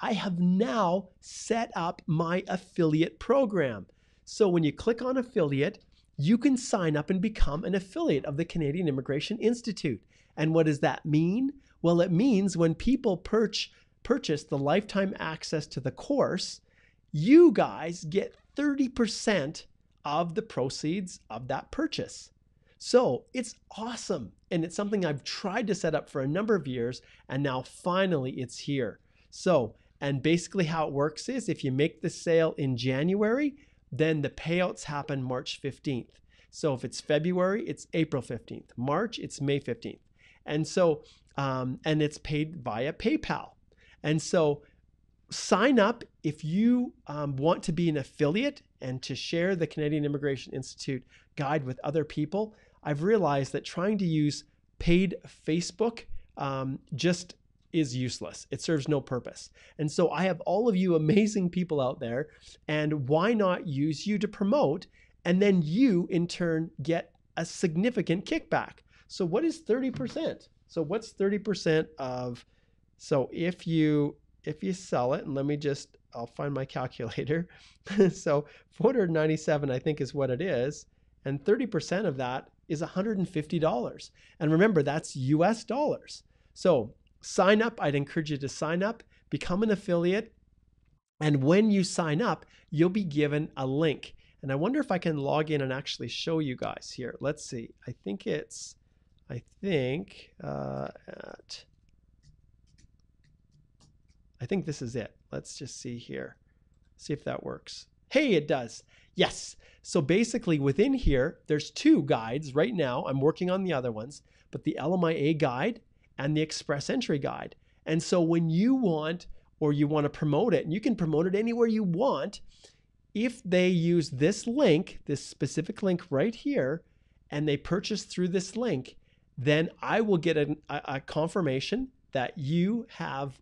I have now set up my affiliate program. So when you click on affiliate, you can sign up and become an affiliate of the Canadian Immigration Institute. And what does that mean? Well, it means when people purchase the lifetime access to the course, you guys get 30% of the proceeds of that purchase. So it's awesome. And it's something I've tried to set up for a number of years, and now finally it's here. So, and basically how it works is if you make the sale in January, then the payouts happen March 15th. So if it's February, it's April 15th. March, it's May 15th. And so, and it's paid via PayPal. And so sign up if you want to be an affiliate and to share the Canadian Immigration Institute guide with other people. I've realized that trying to use paid Facebook just is useless. It serves no purpose. And so I have all of you amazing people out there, and why not use you to promote, and then you in turn get a significant kickback. So what is 30%? So what's 30% of, so if you sell it, and let me just, I'll find my calculator. So 497, I think is what it is. And 30% of that is $150. And remember, that's US dollars. So sign up. I'd encourage you to sign up, become an affiliate. And when you sign up, you'll be given a link. And I wonder if I can log in and actually show you guys here. Let's see. I think this is it. Let's just see here. See if that works. Hey, it does. Yes. So basically within here, there's two guides right now. I'm working on the other ones, but the LMIA guide and the Express Entry guide. And so when you want, or you want to promote it, and you can promote it anywhere you want, if they use this link, this specific link right here, and they purchase through this link, then I will get a confirmation that you have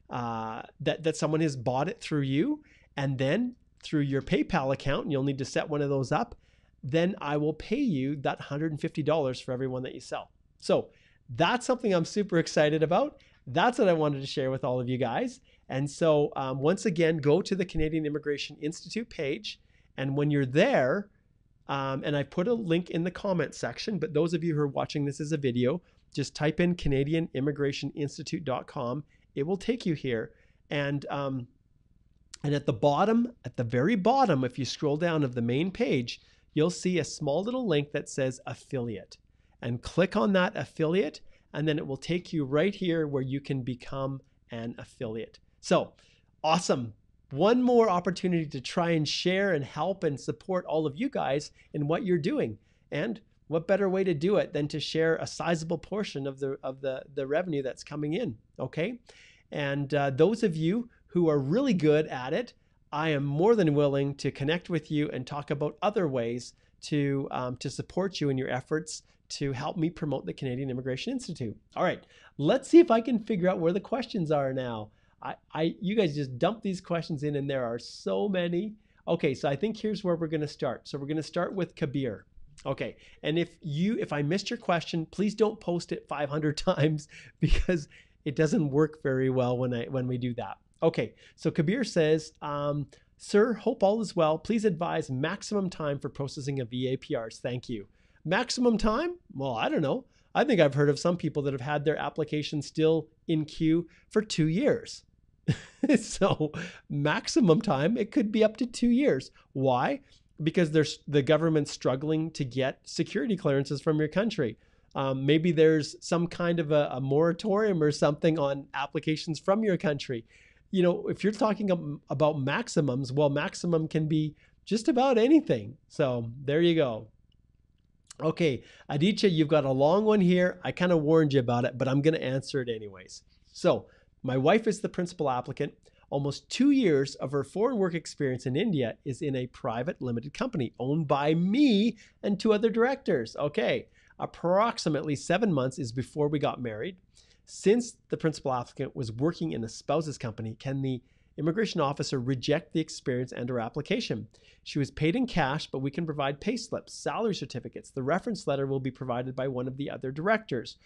that someone has bought it through you, and then through your PayPal account, and you'll need to set one of those up, then I will pay you that $150 for every one that you sell. So that's something I'm super excited about. That's what I wanted to share with all of you guys. And so once again, go to the Canadian Immigration Institute page. And when you're there, and I put a link in the comment section, but those of you who are watching this as a video, just type in CanadianImmigrationInstitute.com. It will take you here. And at the bottom, at the very bottom, if you scroll down of the main page, you'll see a small little link that says affiliate. And click on that affiliate, and then it will take you right here where you can become an affiliate. So awesome. One more opportunity to try and share and help and support all of you guys in what you're doing. And what better way to do it than to share a sizable portion of the revenue that's coming in, okay? And those of you who are really good at it, I am more than willing to connect with you and talk about other ways to support you in your efforts to help me promote the Canadian Immigration Institute. All right, let's see if I can figure out where the questions are now. You guys just dump these questions in, and there are so many. Okay, so I think here's where we're going to start. So we're going to start with Kabir. Okay, and if I missed your question, please don't post it 500 times because it doesn't work very well when we do that. Okay, so Kabir says, sir, hope all is well. Please advise maximum time for processing of eAPRs. Thank you. Maximum time? Well, I don't know. I think I've heard of some people that have had their application still in queue for 2 years. So maximum time, it could be up to 2 years. Why? Because the government's struggling to get security clearances from your country. Maybe there's some kind of a moratorium or something on applications from your country. You know, if you're talking about maximums, well, maximum can be just about anything. So there you go. Okay, Aditya, you've got a long one here. I kind of warned you about it, but I'm going to answer it anyways. So my wife is the principal applicant. Almost 2 years of her foreign work experience in India is in a private limited company owned by me and 2 other directors. Okay, approximately 7 months is before we got married. Since the principal applicant was working in a spouse's company, can the immigration officer reject the experience and her application? She was paid in cash, but we can provide pay slips, salary certificates. The reference letter will be provided by one of the other directors.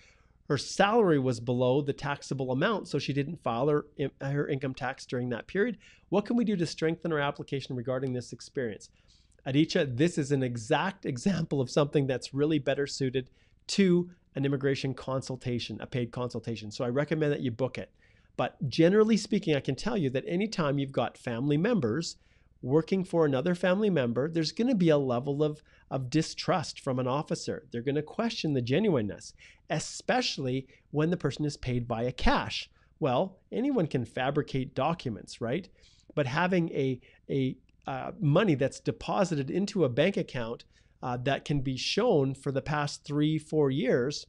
Her salary was below the taxable amount, so she didn't file her income tax during that period. What can we do to strengthen her application regarding this experience? Aditya, this is an exact example of something that's really better suited to an immigration consultation, a paid consultation. So I recommend that you book it. But generally speaking, I can tell you that anytime you've got family members working for another family member, there's going to be a level of distrust from an officer. They're going to question the genuineness, especially when the person is paid via cash. Well, anyone can fabricate documents, right? But having a money that's deposited into a bank account that can be shown for the past 3-4 years,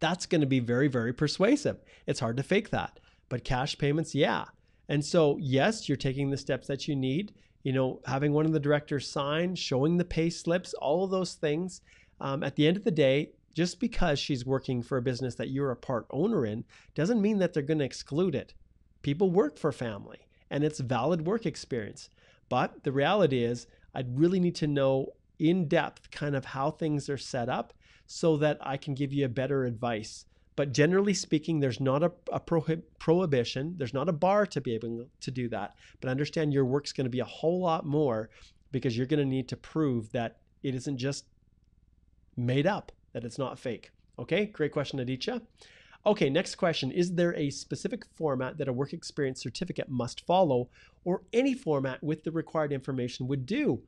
that's going to be very, very persuasive. It's hard to fake that. But cash payments, yeah. And so, yes, you're taking the steps that you need. You know, having one of the directors sign, showing the pay slips, all of those things. At the end of the day, just because she's working for a business that you're a part owner in doesn't mean that they're going to exclude it. People work for family, and it's valid work experience. But the reality is, I'd really need to know in depth kind of how things are set up so that I can give you a better advice. But generally speaking, there's not a prohibition. There's not a bar to be able to do that. But understand your work's going to be a whole lot more because you're going to need to prove that it isn't just made up, that it's not fake. Okay, great question, Aditya. Okay, next question. Is there a specific format that a work experience certificate must follow, or any format with the required information would do?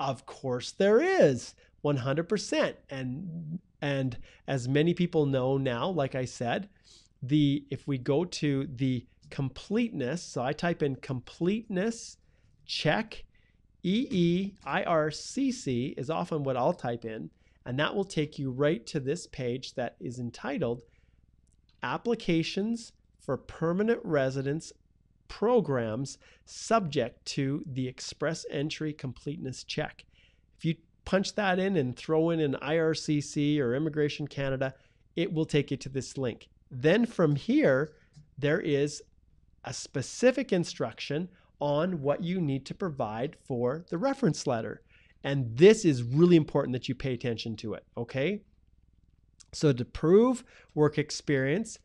Of course there is, 100%. And as many people know now, like I said, if we go to the completeness, so I type in completeness check, EEIRCC is often what I'll type in, and that will take you right to this page that is entitled Applications for Permanent Residence Programs Subject to the Express Entry Completeness Check. If you punch that in and throw in an IRCC or Immigration Canada, it will take you to this link. Then from here, there is a specific instruction on what you need to provide for the reference letter. And this is really important that you pay attention to it, okay? So to prove work experience,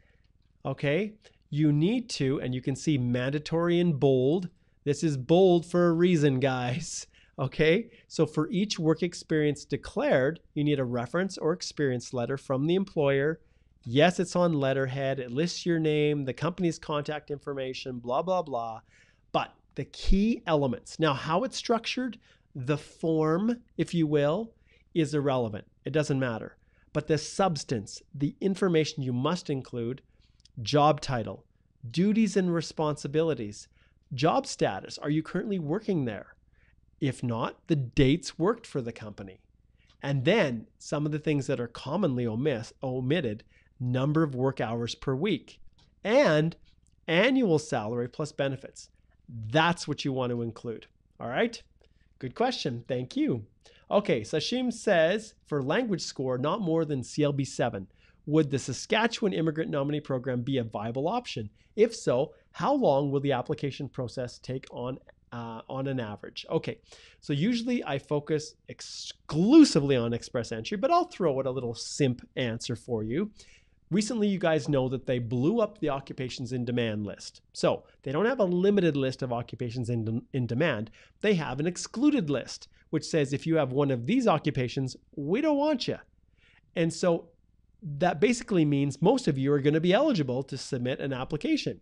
okay, you need to, and you can see mandatory in bold. This is bold for a reason, guys. Okay, so for each work experience declared, you need a reference or experience letter from the employer. Yes, it's on letterhead. It lists your name, the company's contact information, blah, blah, blah. But the key elements, now how it's structured, the form, if you will, is irrelevant. It doesn't matter. But the substance, the information you must include: job title, duties and responsibilities, job status. Are you currently working there? If not, the dates worked for the company. And then some of the things that are commonly omitted: number of work hours per week and annual salary plus benefits. That's what you want to include. All right. Good question. Thank you. Okay. Sashim says, for language score, not more than CLB 7. Would the Saskatchewan Immigrant Nominee Program be a viable option? If so, how long will the application process take on an average? Okay, so usually I focus exclusively on Express Entry, but I'll throw out a little simp answer for you. Recently, you guys know that they blew up the occupations in demand list. So they don't have a limited list of occupations in demand. They have an excluded list, which says if you have one of these occupations, we don't want you. And so that basically means most of you are going to be eligible to submit an application.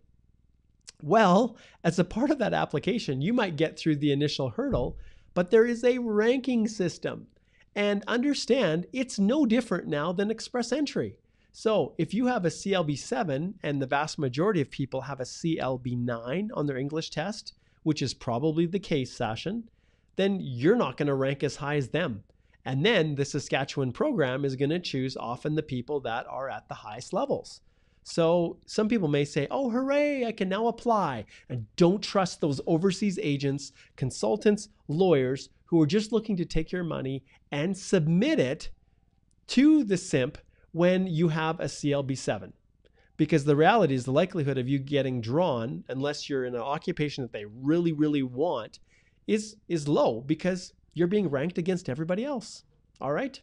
Well, as a part of that application, you might get through the initial hurdle, but there is a ranking system. And understand, it's no different now than Express Entry. So if you have a CLB 7 and the vast majority of people have a CLB 9 on their English test, which is probably the case, Sashin, then you're not going to rank as high as them. And then the Saskatchewan program is going to choose often the people that are at the highest levels. So some people may say, oh, hooray, I can now apply. And don't trust those overseas agents, consultants, lawyers who are just looking to take your money and submit it to the SIMP when you have a CLB 7. Because the reality is the likelihood of you getting drawn, unless you're in an occupation that they really, really want, is low because you're being ranked against everybody else. All right?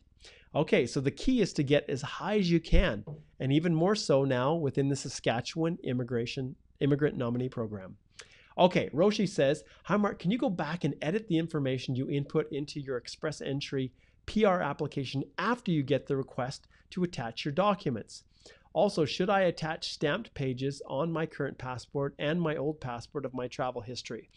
Okay, so the key is to get as high as you can, and even more so now within the Saskatchewan Immigrant Nominee Program. Okay, Roshi says, hi Mark, can you go back and edit the information you input into your Express Entry PR application after you get the request to attach your documents? Also, should I attach stamped pages on my current passport and my old passport of my travel history?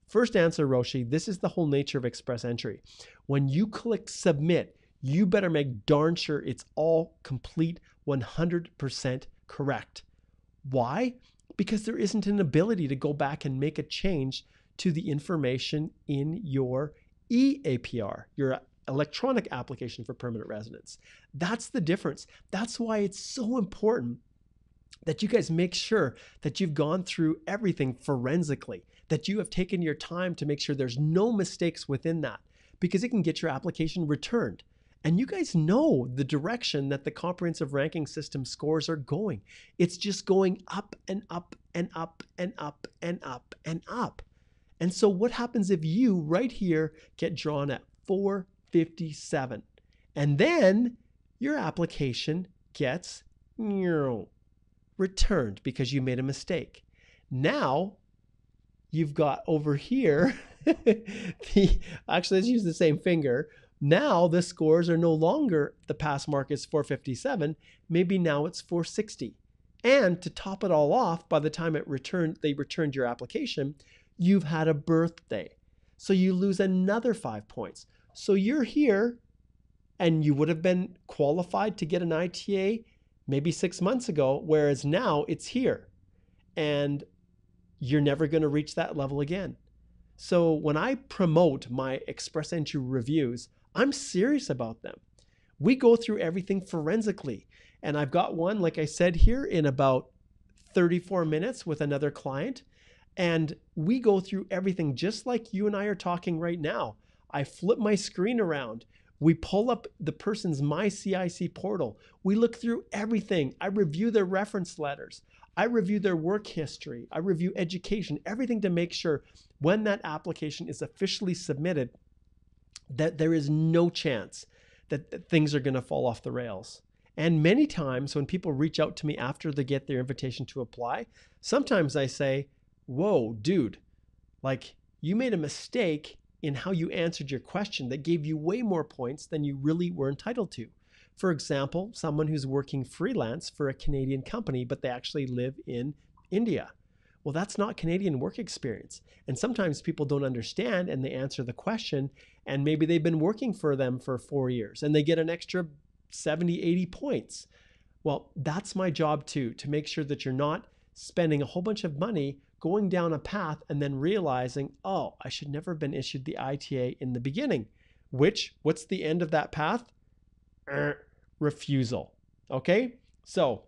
First answer, Roshi, this is the whole nature of Express Entry. When you click submit, you better make darn sure it's all complete, 100% correct. Why? Because there isn't an ability to go back and make a change to the information in your eAPR, your electronic application for permanent residence. That's the difference. That's why it's so important that you guys make sure that you've gone through everything forensically, that you have taken your time to make sure there's no mistakes within that, because it can get your application returned. And you guys know the direction that the comprehensive ranking system scores are going. It's just going up and up and up and up and up and up. And so what happens if you right here get drawn at 457 and then your application gets returned because you made a mistake? Now you've got over here, actually let's use the same finger. Now the scores are no longer, the pass mark is 457, maybe now it's 460. And to top it all off, by the time they returned your application, you've had a birthday. So you lose another 5 points. So you're here and you would have been qualified to get an ITA maybe 6 months ago, whereas now it's here and you're never going to reach that level again. So when I promote my Express Entry reviews, I'm serious about them. We go through everything forensically. And I've got one, like I said here, in about 34 minutes with another client. And we go through everything just like you and I are talking right now. I flip my screen around. We pull up the person's MyCIC portal. We look through everything. I review their reference letters. I review their work history. I review education, everything to make sure when that application is officially submitted that there is no chance that things are going to fall off the rails. And many times when people reach out to me after they get their invitation to apply, sometimes I say, whoa, dude, like you made a mistake in how you answered your question that gave you way more points than you really were entitled to. For example, someone who's working freelance for a Canadian company, but they actually live in India. Well, that's not Canadian work experience. And sometimes people don't understand and they answer the question, and maybe they've been working for them for 4 years and they get an extra 70, 80 points. Well, that's my job too, to make sure that you're not spending a whole bunch of money going down a path and then realizing, oh, I should never have been issued the ITA in the beginning. What's the end of that path? Refusal. Okay? So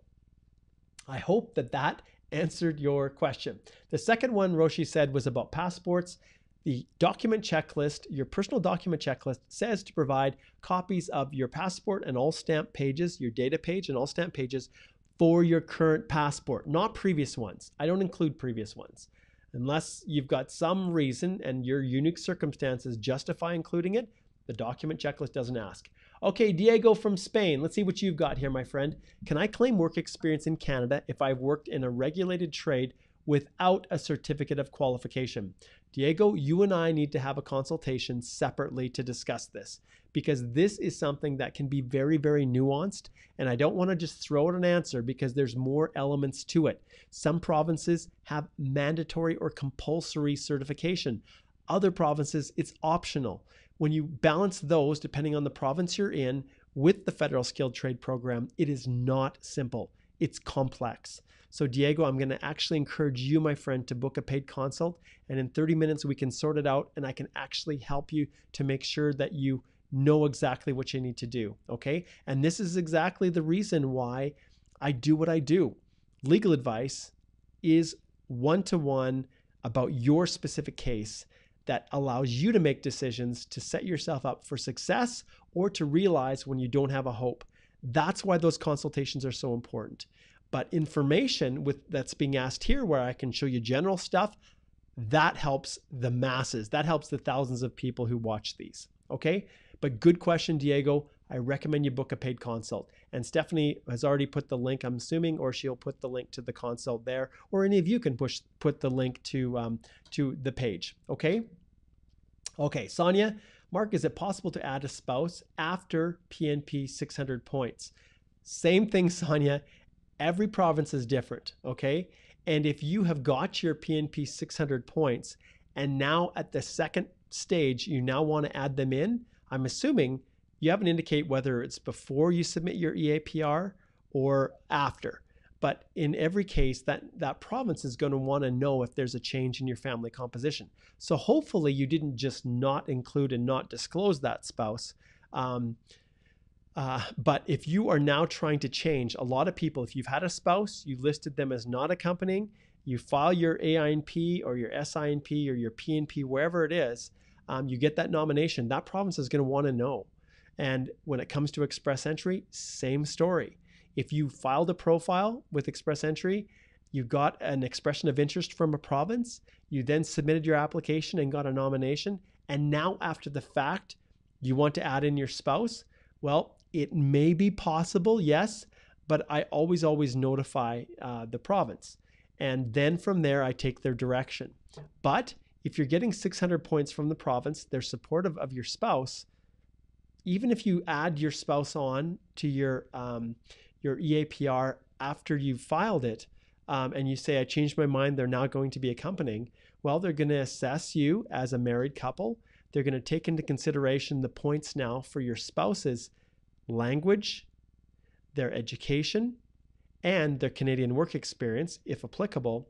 I hope that answered your question. The second one Roshi said was about passports. The document checklist, your personal document checklist, says to provide copies of your passport and all stamp pages, your data page and all stamp pages for your current passport, not previous ones. I don't include previous ones. Unless you've got some reason and your unique circumstances justify including it, the document checklist doesn't ask. Okay, Diego from Spain. Let's see what you've got here, my friend. Can I claim work experience in Canada if I've worked in a regulated trade without a certificate of qualification? Diego, you and I need to have a consultation separately to discuss this, because this is something that can be very, very nuanced, and I don't want to just throw out an answer because there's more elements to it. Some provinces have mandatory or compulsory certification. Other provinces, it's optional. When you balance those, depending on the province you're in, with the Federal Skilled Trade Program, it is not simple. It's complex. So Diego, I'm going to actually encourage you, my friend, to book a paid consult, and in 30 minutes we can sort it out and I can actually help you to make sure that you know exactly what you need to do, okay? And this is exactly the reason why I do what I do. Legal advice is one-to-one about your specific case that allows you to make decisions to set yourself up for success or to realize when you don't have a hope. That's why those consultations are so important. But information that's being asked here, where I can show you general stuff, that helps the masses. That helps the thousands of people who watch these, okay? But good question, Diego. I recommend you book a paid consult. And Stephanie has already put the link, I'm assuming, or she'll put the link to the consult there, or any of you can put the link to the page, okay? Okay, Sonia, Mark, is it possible to add a spouse after PNP 600 points? Same thing, Sonia. Every province is different, okay? And if you have got your PNP 600 points and now at the second stage, you now want to add them in, I'm assuming you haven't indicated whether it's before you submit your eAPR or after. But in every case, that province is going to want to know if there's a change in your family composition. So hopefully you didn't just not include and not disclose that spouse. But if you are now trying to change, a lot of people, if you've had a spouse, you listed them as not accompanying, you file your AINP or your SINP or your PNP, wherever it is, you get that nomination, that province is going to want to know. And when it comes to Express Entry, same story. If you filed a profile with Express Entry, you got an expression of interest from a province, you then submitted your application and got a nomination, and now after the fact, you want to add in your spouse, well, it may be possible, yes, but I always notify the province. And then from there, I take their direction. But if you're getting 600 points from the province, they're supportive of your spouse, even if you add your spouse on to your eAPR after you've filed it, and you say, I changed my mind, they're now going to be accompanying, well, they're going to assess you as a married couple. They're going to take into consideration the points now for your spouse's language, their education, and their Canadian work experience, if applicable.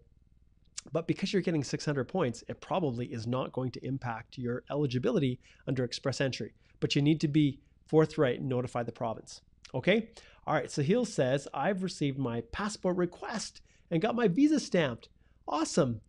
But because you're getting 600 points, it probably is not going to impact your eligibility under Express Entry. But you need to be forthright and notify the province. Okay? All right, Sahil says, I've received my passport request and got my visa stamped. Awesome.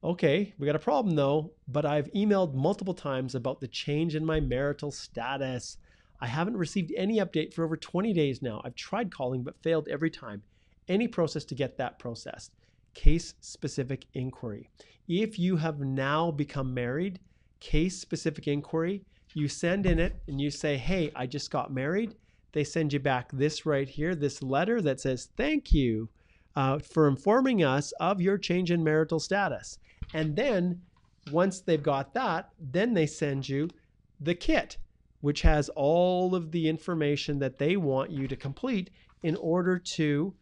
Okay, we got a problem though, but I've emailed multiple times about the change in my marital status. I haven't received any update for over 20 days now. I've tried calling but failed every time. Any process to get that processed. Case-specific inquiry. If you have now become married, case-specific inquiry, you send in it and you say, hey, I just got married. They send you back this right here, this letter that says, thank you for informing us of your change in marital status. And then once they've got that, then they send you the kit, which has all of the information that they want you to complete in order to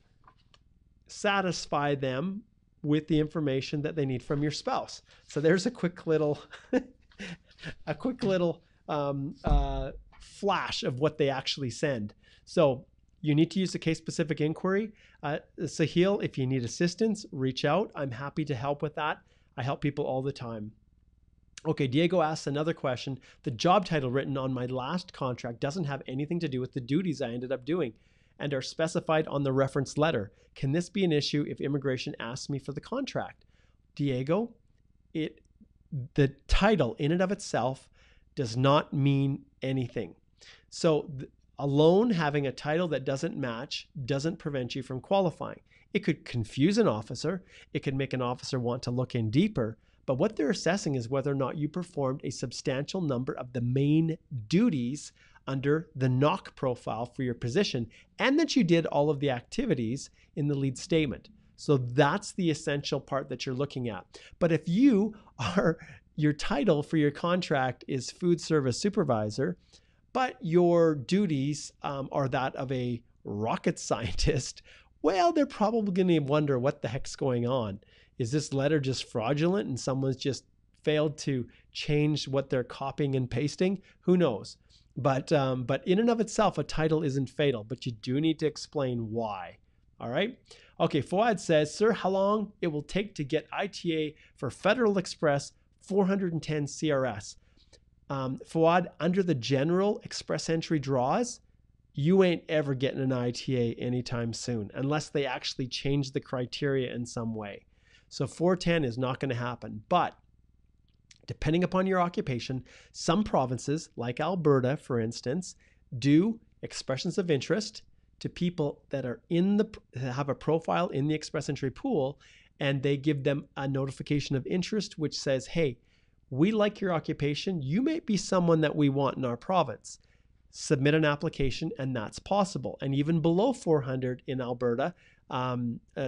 satisfy them with the information that they need from your spouse. So there's a quick little flash of what they actually send. So you need to use a case-specific inquiry. Sahil, if you need assistance, reach out. I'm happy to help with that. I help people all the time. Okay, Diego asks another question. The job title written on my last contract doesn't have anything to do with the duties I ended up doing and are specified on the reference letter. Can this be an issue if immigration asks me for the contract? Diego, the title in and of itself does not mean anything. So alone having a title that doesn't match doesn't prevent you from qualifying. It could confuse an officer. It could make an officer want to look in deeper. But what they're assessing is whether or not you performed a substantial number of the main duties under the NOC profile for your position, and that you did all of the activities in the lead statement. So that's the essential part that you're looking at. But if your title for your contract is food service supervisor, but your duties are that of a rocket scientist, well, they're probably going to wonder what the heck's going on. Is this letter just fraudulent and someone's just failed to change what they're copying and pasting? Who knows? But in and of itself, a title isn't fatal, but you do need to explain why. All right. Okay. Fuad says, sir, how long it will take to get ITA for Federal Express 410 CRS? Fuad, under the general express entry draws, you ain't ever getting an ITA anytime soon, unless they actually change the criteria in some way. So 410 is not going to happen. But depending upon your occupation, some provinces, like Alberta, for instance, do expressions of interest to people that are have a profile in the express entry pool, and they give them a notification of interest, which says, hey, we like your occupation. You may be someone that we want in our province. Submit an application, and that's possible. And even below 400 in Alberta,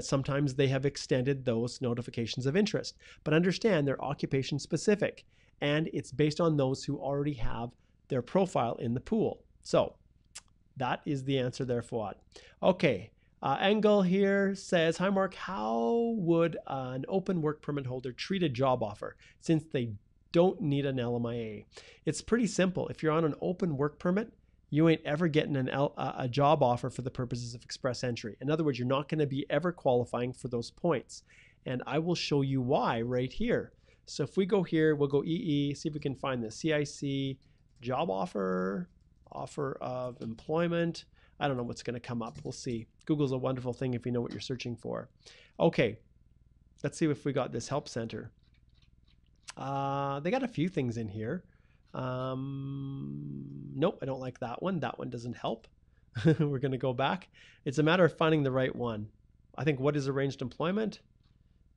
sometimes they have extended those notifications of interest. But understand they're occupation specific, and it's based on those who already have their profile in the pool. So that is the answer there, Fuad. Okay, Engel here says, hi Mark, how would an open work permit holder treat a job offer since they don't need an LMIA? It's pretty simple. If you're on an open work permit, you ain't ever getting a job offer for the purposes of express entry. In other words, you're not going to be ever qualifying for those points. And I will show you why right here. So if we go here, we'll go EE, see if we can find the CIC job offer of employment. I don't know what's going to come up. We'll see. Google's a wonderful thing if you know what you're searching for. Okay, let's see if we got this help center. They got a few things in here. Nope, I don't like that one. That one doesn't help. We're going to go back. It's a matter of finding the right one. I think what is arranged employment?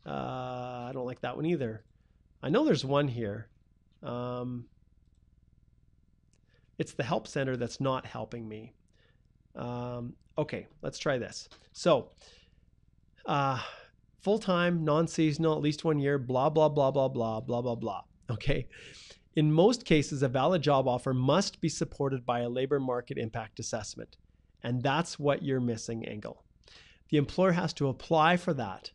I don't like that one either. I know there's one here. It's the help center that's not helping me. Okay, let's try this. So, full-time, non-seasonal, at least 1 year, blah, blah, blah, blah, blah, blah, blah, blah. Okay. In most cases, a valid job offer must be supported by a labor market impact assessment. And that's what you're missing, Engel. The employer has to apply for that.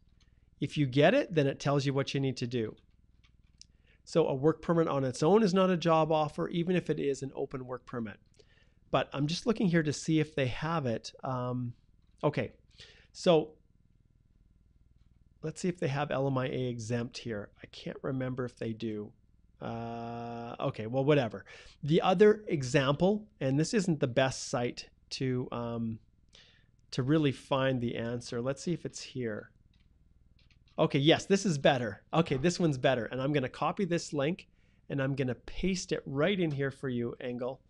If you get it, then it tells you what you need to do. So a work permit on its own is not a job offer, even if it is an open work permit. But I'm just looking here to see if they have it. Okay, so let's see if they have LMIA exempt here. I can't remember if they do. Okay, well, whatever. The other example, and this isn't the best site to really find the answer. Let's see if it's here. Okay, yes, this is better. Okay, this one's better. And I'm going to copy this link and I'm going to paste it right in here for you, Engel.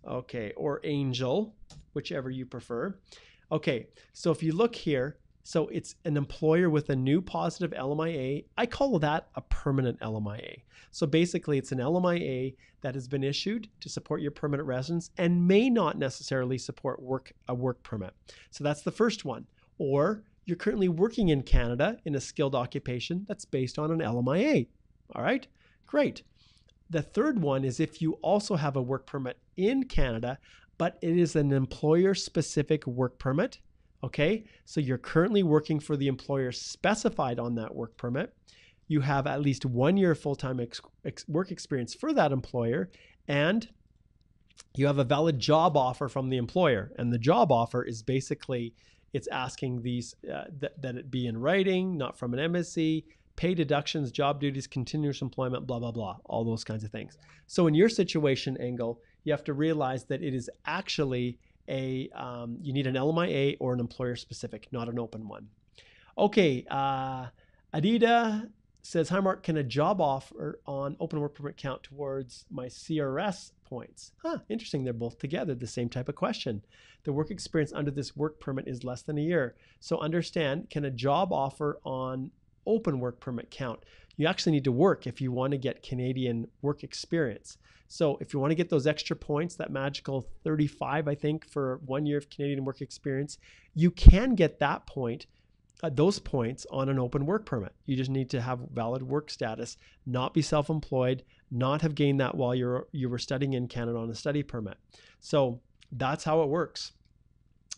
okay, or Angel, whichever you prefer. Okay, so if you look here, so it's an employer with a new positive LMIA. I call that a permanent LMIA. So basically it's an LMIA that has been issued to support your permanent residence and may not necessarily support a work permit. So that's the first one. Or you're currently working in Canada in a skilled occupation that's based on an LMIA. All right, great. The third one is if you also have a work permit in Canada, but it is an employer-specific work permit. Okay, so you're currently working for the employer specified on that work permit. You have at least 1 year full-time work experience for that employer, and you have a valid job offer from the employer. And the job offer is basically, it's asking these that it be in writing, not from an MSc, pay deductions, job duties, continuous employment, blah, blah, blah, all those kinds of things. So in your situation, Engel, you have to realize that it is actually you need an LMIA or an employer specific, not an open one. Okay, Adida says, hi Mark, can a job offer on open work permit count towards my CRS points? Interesting, they're both together, the same type of question. The work experience under this work permit is less than a year. So understand, can a job offer on open work permit count? You actually need to work if you want to get Canadian work experience. So if you want to get those extra points, that magical 35, I think, for 1 year of Canadian work experience, you can get that point, those points on an open work permit. You just need to have valid work status, not be self-employed, not have gained that while you were studying in Canada on a study permit. So that's how it works.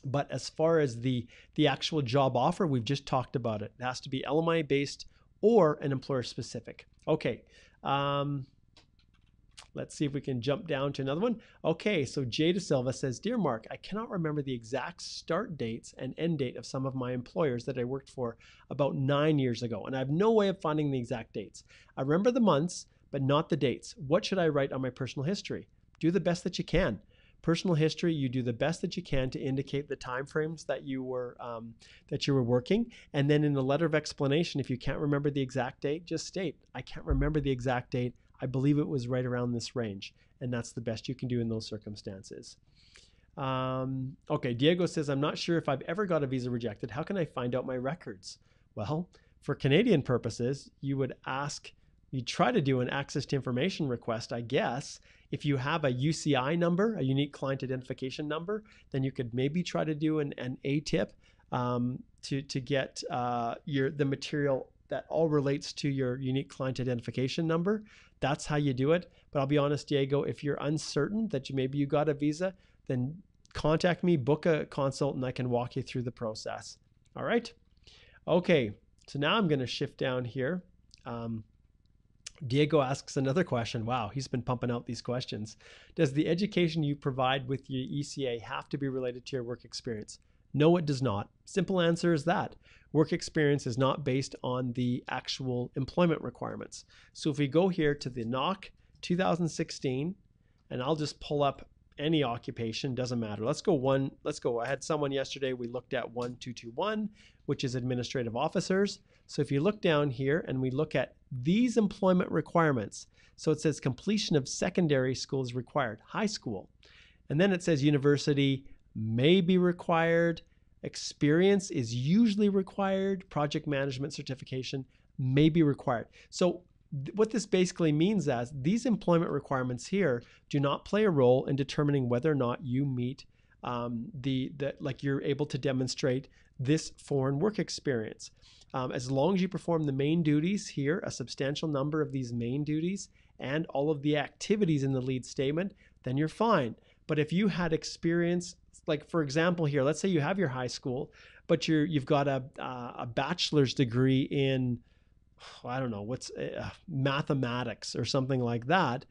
But as far as the actual job offer, we've just talked about it. It has to be LMI based or an employer specific. Okay. Let's see if we can jump down to another one. Okay, so Jay De Silva says, Dear Mark, I cannot remember the exact start dates and end date of some of my employers that I worked for about 9 years ago, and I have no way of finding the exact dates. I remember the months, but not the dates. What should I write on my personal history? Do the best that you can. Personal history, you do the best that you can to indicate the timeframes that you were working, and then in the letter of explanation, if you can't remember the exact date, just state, I can't remember the exact date. I believe it was right around this range, and that's the best you can do in those circumstances. Okay, Diego says, I'm not sure if I've ever got a visa rejected. How can I find out my records? Well, for Canadian purposes, you try to do an access to information request, I guess. If you have a UCI number, a unique client identification number, then you could maybe try to do an ATIP to get the material that all relates to your unique client identification number. That's how you do it. But I'll be honest, Diego, if you're uncertain that maybe you got a visa, then contact me, book a consult, and I can walk you through the process. All right. Okay. So now I'm going to shift down here. Diego asks another question. Wow, he's been pumping out these questions. Does the education you provide with your ECA have to be related to your work experience? No, it does not. Simple answer is that. Work experience is not based on the actual employment requirements. So if we go here to the NOC 2016, and I'll just pull up any occupation, doesn't matter. Let's go. I had someone yesterday, we looked at 1221, which is administrative officers. So if you look down here and we look at these employment requirements, so it says completion of secondary school is required, high school. And then it says university may be required, experience is usually required, project management certification may be required. So what this basically means is these employment requirements here do not play a role in determining whether or not you meet like you're able to demonstrate this foreign work experience. As long as you perform the main duties here, a substantial number of these main duties, and all of the activities in the lead statement, then you're fine. But if you had experience, like for example here, let's say you have your high school, but you've got a bachelor's degree in, I don't know, what's mathematics or something like that.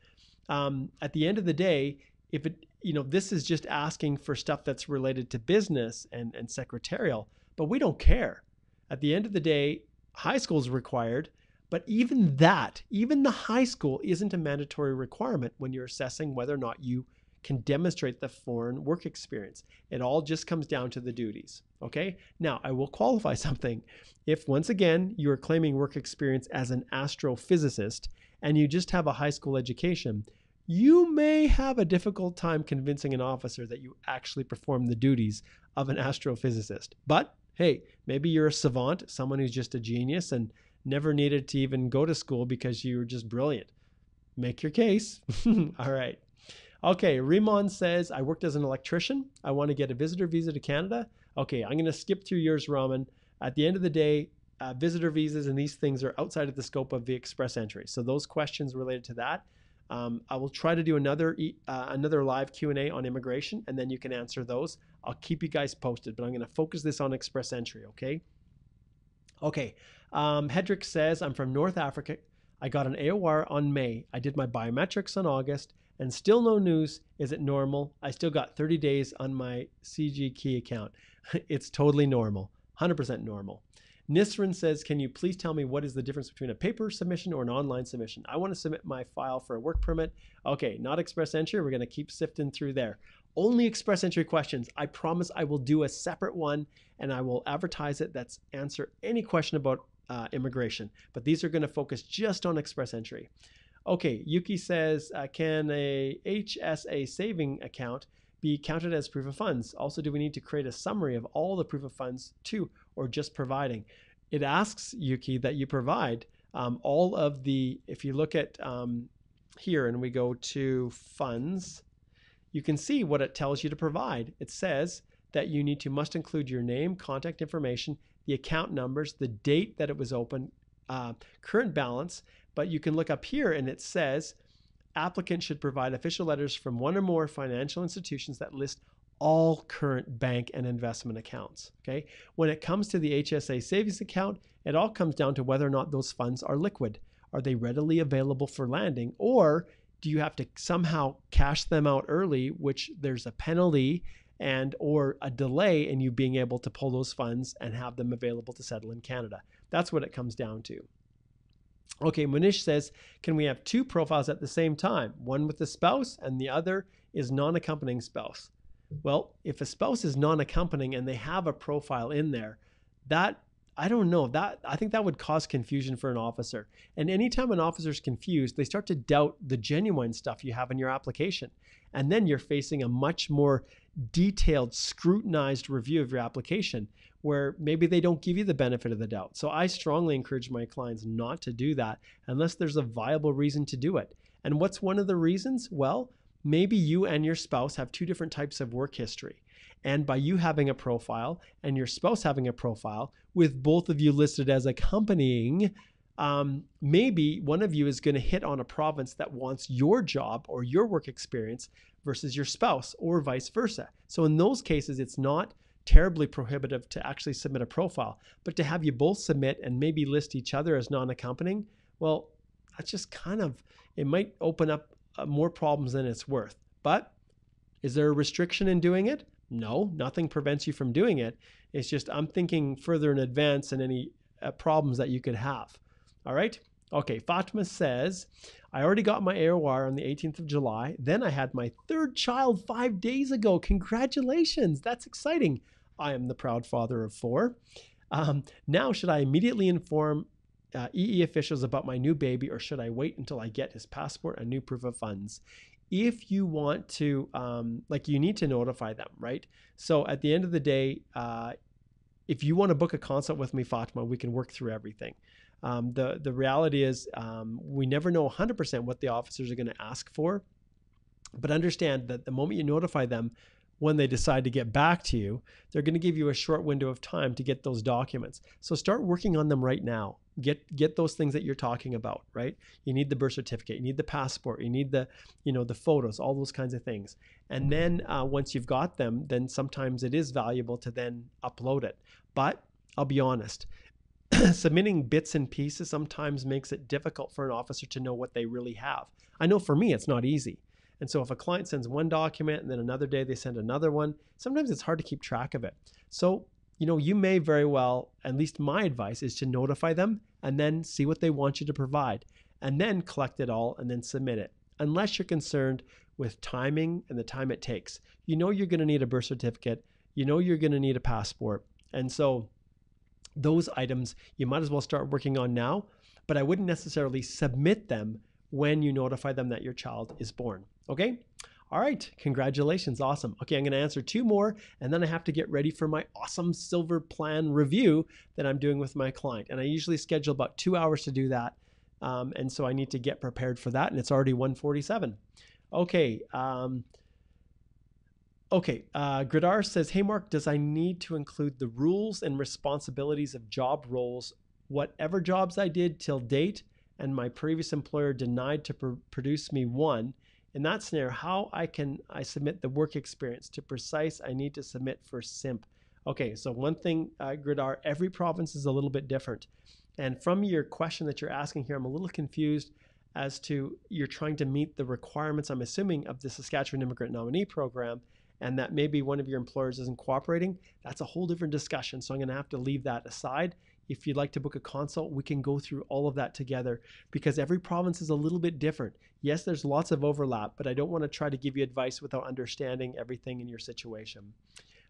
At the end of the day, if it, this is just asking for stuff that's related to business and secretarial, but we don't care. At the end of the day, high school is required, but even the high school isn't a mandatory requirement when you're assessing whether or not you can demonstrate the foreign work experience. It all just comes down to the duties. Okay. Now I will qualify something. If once again, you are claiming work experience as an astrophysicist and you just have a high school education, you may have a difficult time convincing an officer that you actually perform the duties of an astrophysicist. But hey, maybe you're a savant, someone who's just a genius and never needed to even go to school because you were just brilliant. Make your case. All right. Okay, Rimon says, I worked as an electrician. I want to get a visitor visa to Canada. Okay, I'm going to skip through yours, Raman. At the end of the day, visitor visas and these things are outside of the scope of the express entry. So those questions related to that, I will try to do another live Q&A on immigration, and then you can answer those. I'll keep you guys posted, but I'm going to focus this on express entry, okay? Okay, Hedrick says, I'm from North Africa. I got an AOR on May. I did my biometrics on August, and still no news. Is it normal? I still got 30 days on my CG Key account. It's totally normal, 100% normal. Nisrin says, can you please tell me what is the difference between a paper submission or an online submission? I want to submit my file for a work permit. Okay, not express entry. We're going to keep sifting through there. Only express entry questions. I promise I will do a separate one and I will advertise it. That's answer any question about immigration. But these are going to focus just on express entry. Okay, Yuki says, can a HSA saving account be counted as proof of funds? Also, do we need to create a summary of all the proof of funds too, or just providing? It asks, Yuki, that you provide all of the, if you look at here and we go to funds, you can see what it tells you to provide. It says that you must include your name, contact information, the account numbers, the date that it was open, current balance, but you can look up here and it says applicant should provide official letters from one or more financial institutions that list all current bank and investment accounts. Okay. When it comes to the HSA savings account, it all comes down to whether or not those funds are liquid. Are they readily available for landing, or do you have to somehow cash them out early, which there's a penalty and or a delay in you being able to pull those funds and have them available to settle in Canada? That's what it comes down to. Okay, Munish says, can we have two profiles at the same time? One with the spouse and the other is non-accompanying spouse. Well, if a spouse is non-accompanying and they have a profile in there, that, I don't know, that I think that would cause confusion for an officer. And anytime an officer is confused, they start to doubt the genuine stuff you have in your application. And then you're facing a much more detailed, scrutinized review of your application where maybe they don't give you the benefit of the doubt. So I strongly encourage my clients not to do that unless there's a viable reason to do it. And what's one of the reasons? Well, maybe you and your spouse have two different types of work history. And by you having a profile and your spouse having a profile with both of you listed as accompanying, maybe one of you is going to hit on a province that wants your job or your work experience versus your spouse, or vice versa. So in those cases, it's not terribly prohibitive to actually submit a profile, but to have you both submit and maybe list each other as non-accompanying, well, that's just kind of, it might open up more problems than it's worth. But is there a restriction in doing it? No, nothing prevents you from doing it. It's just I'm thinking further in advance and any problems that you could have. All right. Okay. Fatma says, I already got my AOR on the 18th of July. Then I had my third child 5 days ago. Congratulations. That's exciting. I am the proud father of 4. Now, should I immediately inform EE officials about my new baby, or should I wait until I get his passport and new proof of funds? If you want to, you need to notify them, right? So at the end of the day, if you want to book a consult with me, Fatma, we can work through everything. The reality is we never know 100% what the officers are going to ask for, but understand that the moment you notify them, when they decide to get back to you, they're going to give you a short window of time to get those documents. So start working on them right now. Get those things that you're talking about, right? You need the birth certificate, you need the passport, you need the, the photos, all those kinds of things. And then once you've got them, then sometimes it is valuable to then upload it. But I'll be honest, submitting bits and pieces sometimes makes it difficult for an officer to know what they really have. I know for me, it's not easy. And so if a client sends one document and then another day they send another one, sometimes it's hard to keep track of it. So, you may very well, at least my advice is to notify them and then see what they want you to provide and then collect it all and then submit it. Unless you're concerned with timing and the time it takes. You're going to need a birth certificate. You're going to need a passport. And so those items you might as well start working on now, but I wouldn't necessarily submit them when you notify them that your child is born. Okay? All right, congratulations, awesome. Okay, I'm gonna answer 2 more, and then I have to get ready for my awesome silver plan review that I'm doing with my client. And I usually schedule about 2 hours to do that. And so I need to get prepared for that, and it's already 1:47. Okay, Gridar says, hey Mark, does I need to include the rules and responsibilities of job roles, whatever jobs I did till date, and my previous employer denied to produce me one? In that scenario, how I submit the work experience to precise I need to submit for SIMP? Okay, so one thing, Gridar, every province is a little bit different. And from your question that you're asking here, I'm a little confused as to you're trying to meet the requirements, I'm assuming, of the Saskatchewan Immigrant Nominee Program, and that maybe one of your employers isn't cooperating. That's a whole different discussion, so I'm gonna have to leave that aside. If you'd like to book a consult, we can go through all of that together because every province is a little bit different. Yes, there's lots of overlap, but I don't want to try to give you advice without understanding everything in your situation.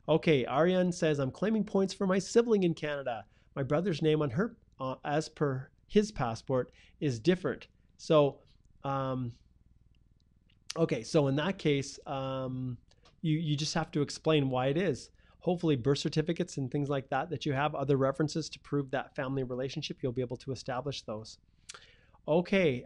Okay, Ariane says, I'm claiming points for my sibling in Canada. My brother's name on her, as per his passport, is different. So, okay, so in that case, you just have to explain why it is. Hopefully birth certificates and things like that you have other references to prove that family relationship, you'll be able to establish those. Okay,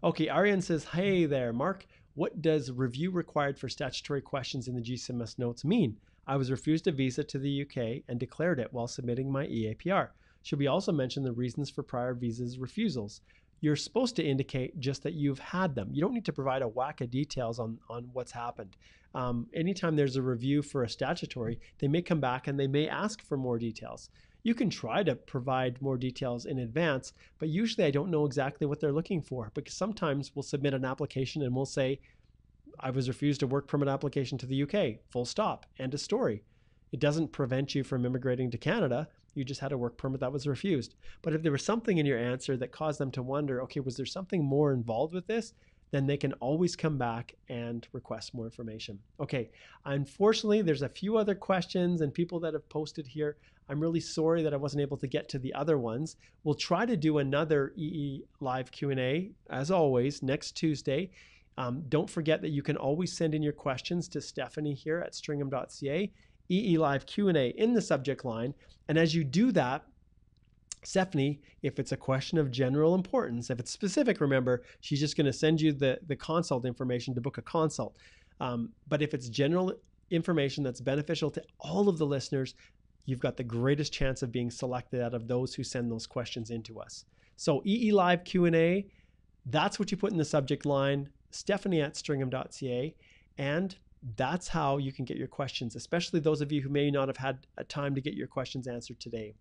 Ariane says, hey there, Mark, what does review required for statutory questions in the GCMS notes mean? I was refused a visa to the UK and declared it while submitting my eAPR. Should we also mention the reasons for prior visas refusals? You're supposed to indicate just that you've had them. You don't need to provide a whack of details on what's happened. Anytime there's a review for a statutory, they may come back and they may ask for more details. You can try to provide more details in advance, but usually I don't know exactly what they're looking for because sometimes we'll submit an application and we'll say, I was refused a work permit application to the UK, full stop, end of story. It doesn't prevent you from immigrating to Canada. You just had a work permit that was refused. But if there was something in your answer that caused them to wonder, okay, was there something more involved with this? Then they can always come back and request more information. Okay, unfortunately, there's a few other questions and people that have posted here. I'm really sorry that I wasn't able to get to the other ones. We'll try to do another EE Live Q&A, as always, next Tuesday. Don't forget that you can always send in your questions to Stephanie here at stringham.ca, EE Live Q&A in the subject line. And as you do that, Stephanie, if it's a question of general importance, if it's specific, remember, she's just going to send you the consult information to book a consult. But if it's general information that's beneficial to all of the listeners, you've got the greatest chance of being selected out of those who send those questions into us. So EE Live Q&A, that's what you put in the subject line, Stephanie at stringham.ca, and that's how you can get your questions, especially those of you who may not have had a time to get your questions answered today.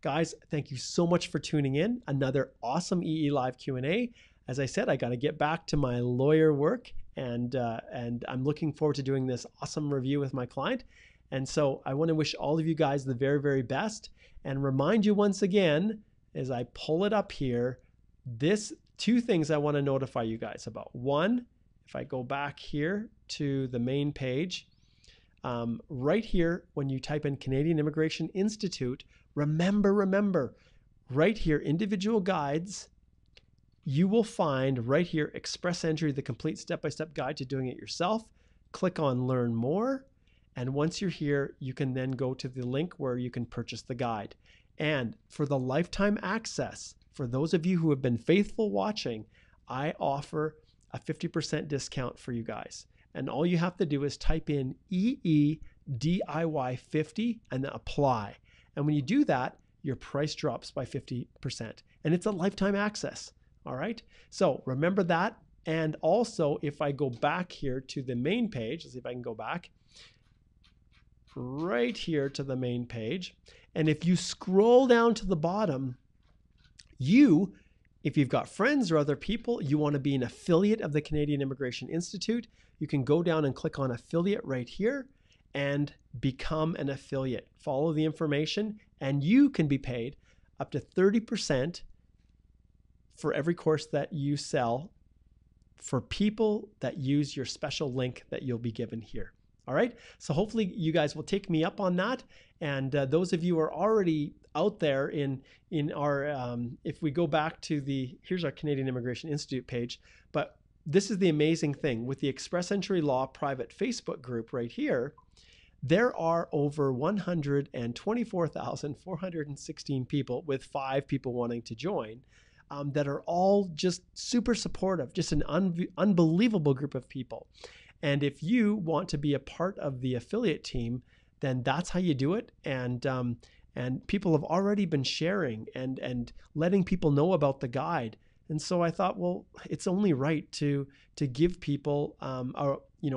Guys, thank you so much for tuning in. Another awesome EE Live Q&A. As I said, I got to get back to my lawyer work, and I'm looking forward to doing this awesome review with my client. And so I want to wish all of you guys the very, very best and remind you once again, as I pull it up here, two things I want to notify you guys about. One, if I go back here to the main page, right here, when you type in Canadian Immigration Institute, remember, right here, individual guides, you will find right here, Express Entry, the complete step-by-step guide to doing it yourself. Click on Learn More. And once you're here, you can then go to the link where you can purchase the guide. And for the lifetime access, for those of you who have been faithful watching, I offer a 50% discount for you guys. And all you have to do is type in EEDIY50 and then apply. And when you do that, your price drops by 50%. And it's a lifetime access. All right. So remember that. And also, if I go back here to the main page, let's see if I can go back right here to the main page. And if you scroll down to the bottom, if you've got friends or other people, you want to be an affiliate of the Canadian Immigration Institute, you can go down and click on affiliate right here and become an affiliate. Follow the information and you can be paid up to 30% for every course that you sell for people that use your special link that you'll be given here. All right. So hopefully you guys will take me up on that. And those of you who are already out there in our, if we go back to here's our Canadian Immigration Institute page, but this is the amazing thing with the Express Entry Law private Facebook group right here. There are over 124,416 people with 5 people wanting to join that are all just super supportive, just an unbelievable group of people. And if you want to be a part of the affiliate team, then that's how you do it. And people have already been sharing and letting people know about the guide. And so I thought, well, it's only right to give people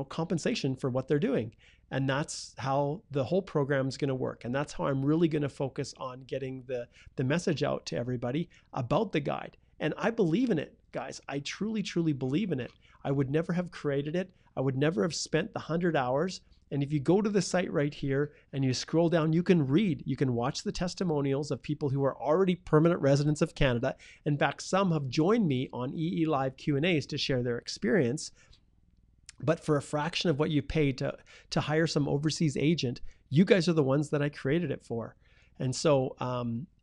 compensation for what they're doing. And that's how the whole program is going to work. And that's how I'm really going to focus on getting the message out to everybody about the guide. And I believe in it, guys. I truly, truly believe in it. I would never have created it. I would never have spent the 100 hours. And if you go to the site right here and you scroll down, you can read, you can watch the testimonials of people who are already permanent residents of Canada. In fact, some have joined me on EE Live Q&As to share their experience. But for a fraction of what you pay to hire some overseas agent, you guys are the ones that I created it for. And so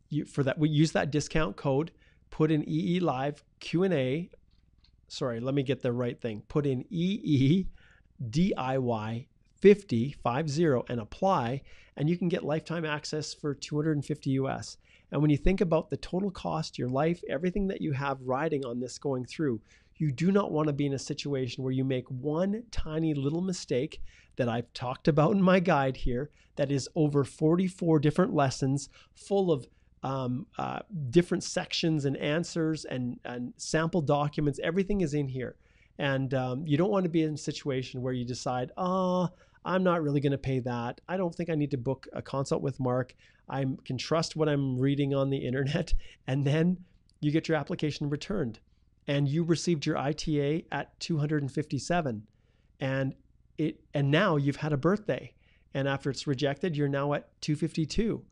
we use that discount code, put in EE Live Q&A. Sorry, let me get the right thing. Put in EE DIY 50 and apply, and you can get lifetime access for $250 US. And when you think about the total cost, your life, everything that you have riding on this going through, you do not want to be in a situation where you make one tiny little mistake that I've talked about in my guide here that is over 44 different lessons full of different sections and answers and sample documents. Everything is in here. And you don't want to be in a situation where you decide, I'm not really going to pay that. I don't think I need to book a consult with Mark. I can trust what I'm reading on the internet. And then you get your application returned. And you received your ITA at 257, and now you've had a birthday, and after it's rejected, you're now at 252,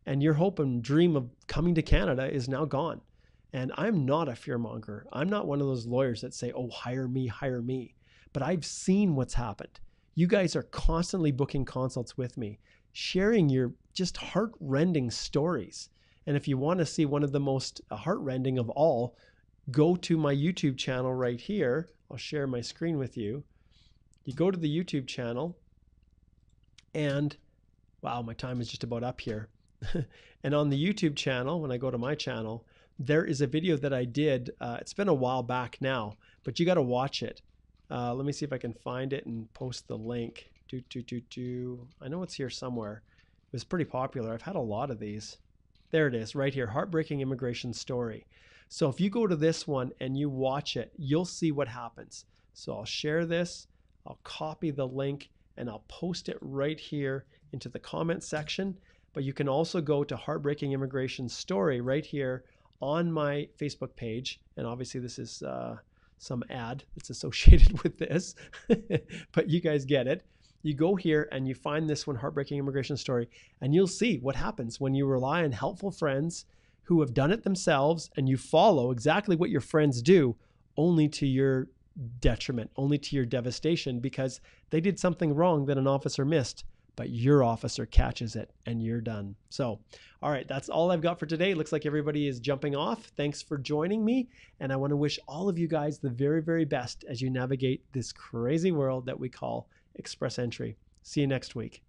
and your hope and dream of coming to Canada is now gone. And I'm not a fearmonger. I'm not one of those lawyers that say, "Oh, hire me," but I've seen what's happened. You guys are constantly booking consults with me, sharing your just heart-rending stories. And if you want to see one of the most heart-rending of all, go to my YouTube channel right here. I'll share my screen with you. You go to the YouTube channel and wow, my time is just about up here. And on the YouTube channel, when I go to my channel, there is a video that I did. It's been a while back now, but you got to watch it. Let me see if I can find it and post the link. I know it's here somewhere. It was pretty popular. I've had a lot of these. There it is right here. Heartbreaking immigration story. So if you go to this one and you watch it, you'll see what happens. So I'll share this, I'll copy the link, and I'll post it right here into the comment section. But you can also go to Heartbreaking Immigration Story right here on my Facebook page. And obviously this is some ad that's associated with this, but you guys get it. You go here and you find this one, Heartbreaking Immigration Story, and you'll see what happens when you rely on helpful friends who have done it themselves, and you follow exactly what your friends do, only to your detriment, only to your devastation, because they did something wrong that an officer missed, but your officer catches it and you're done. So, all right, that's all I've got for today. It looks like everybody is jumping off. Thanks for joining me. And I want to wish all of you guys the very, very best as you navigate this crazy world that we call Express Entry. See you next week.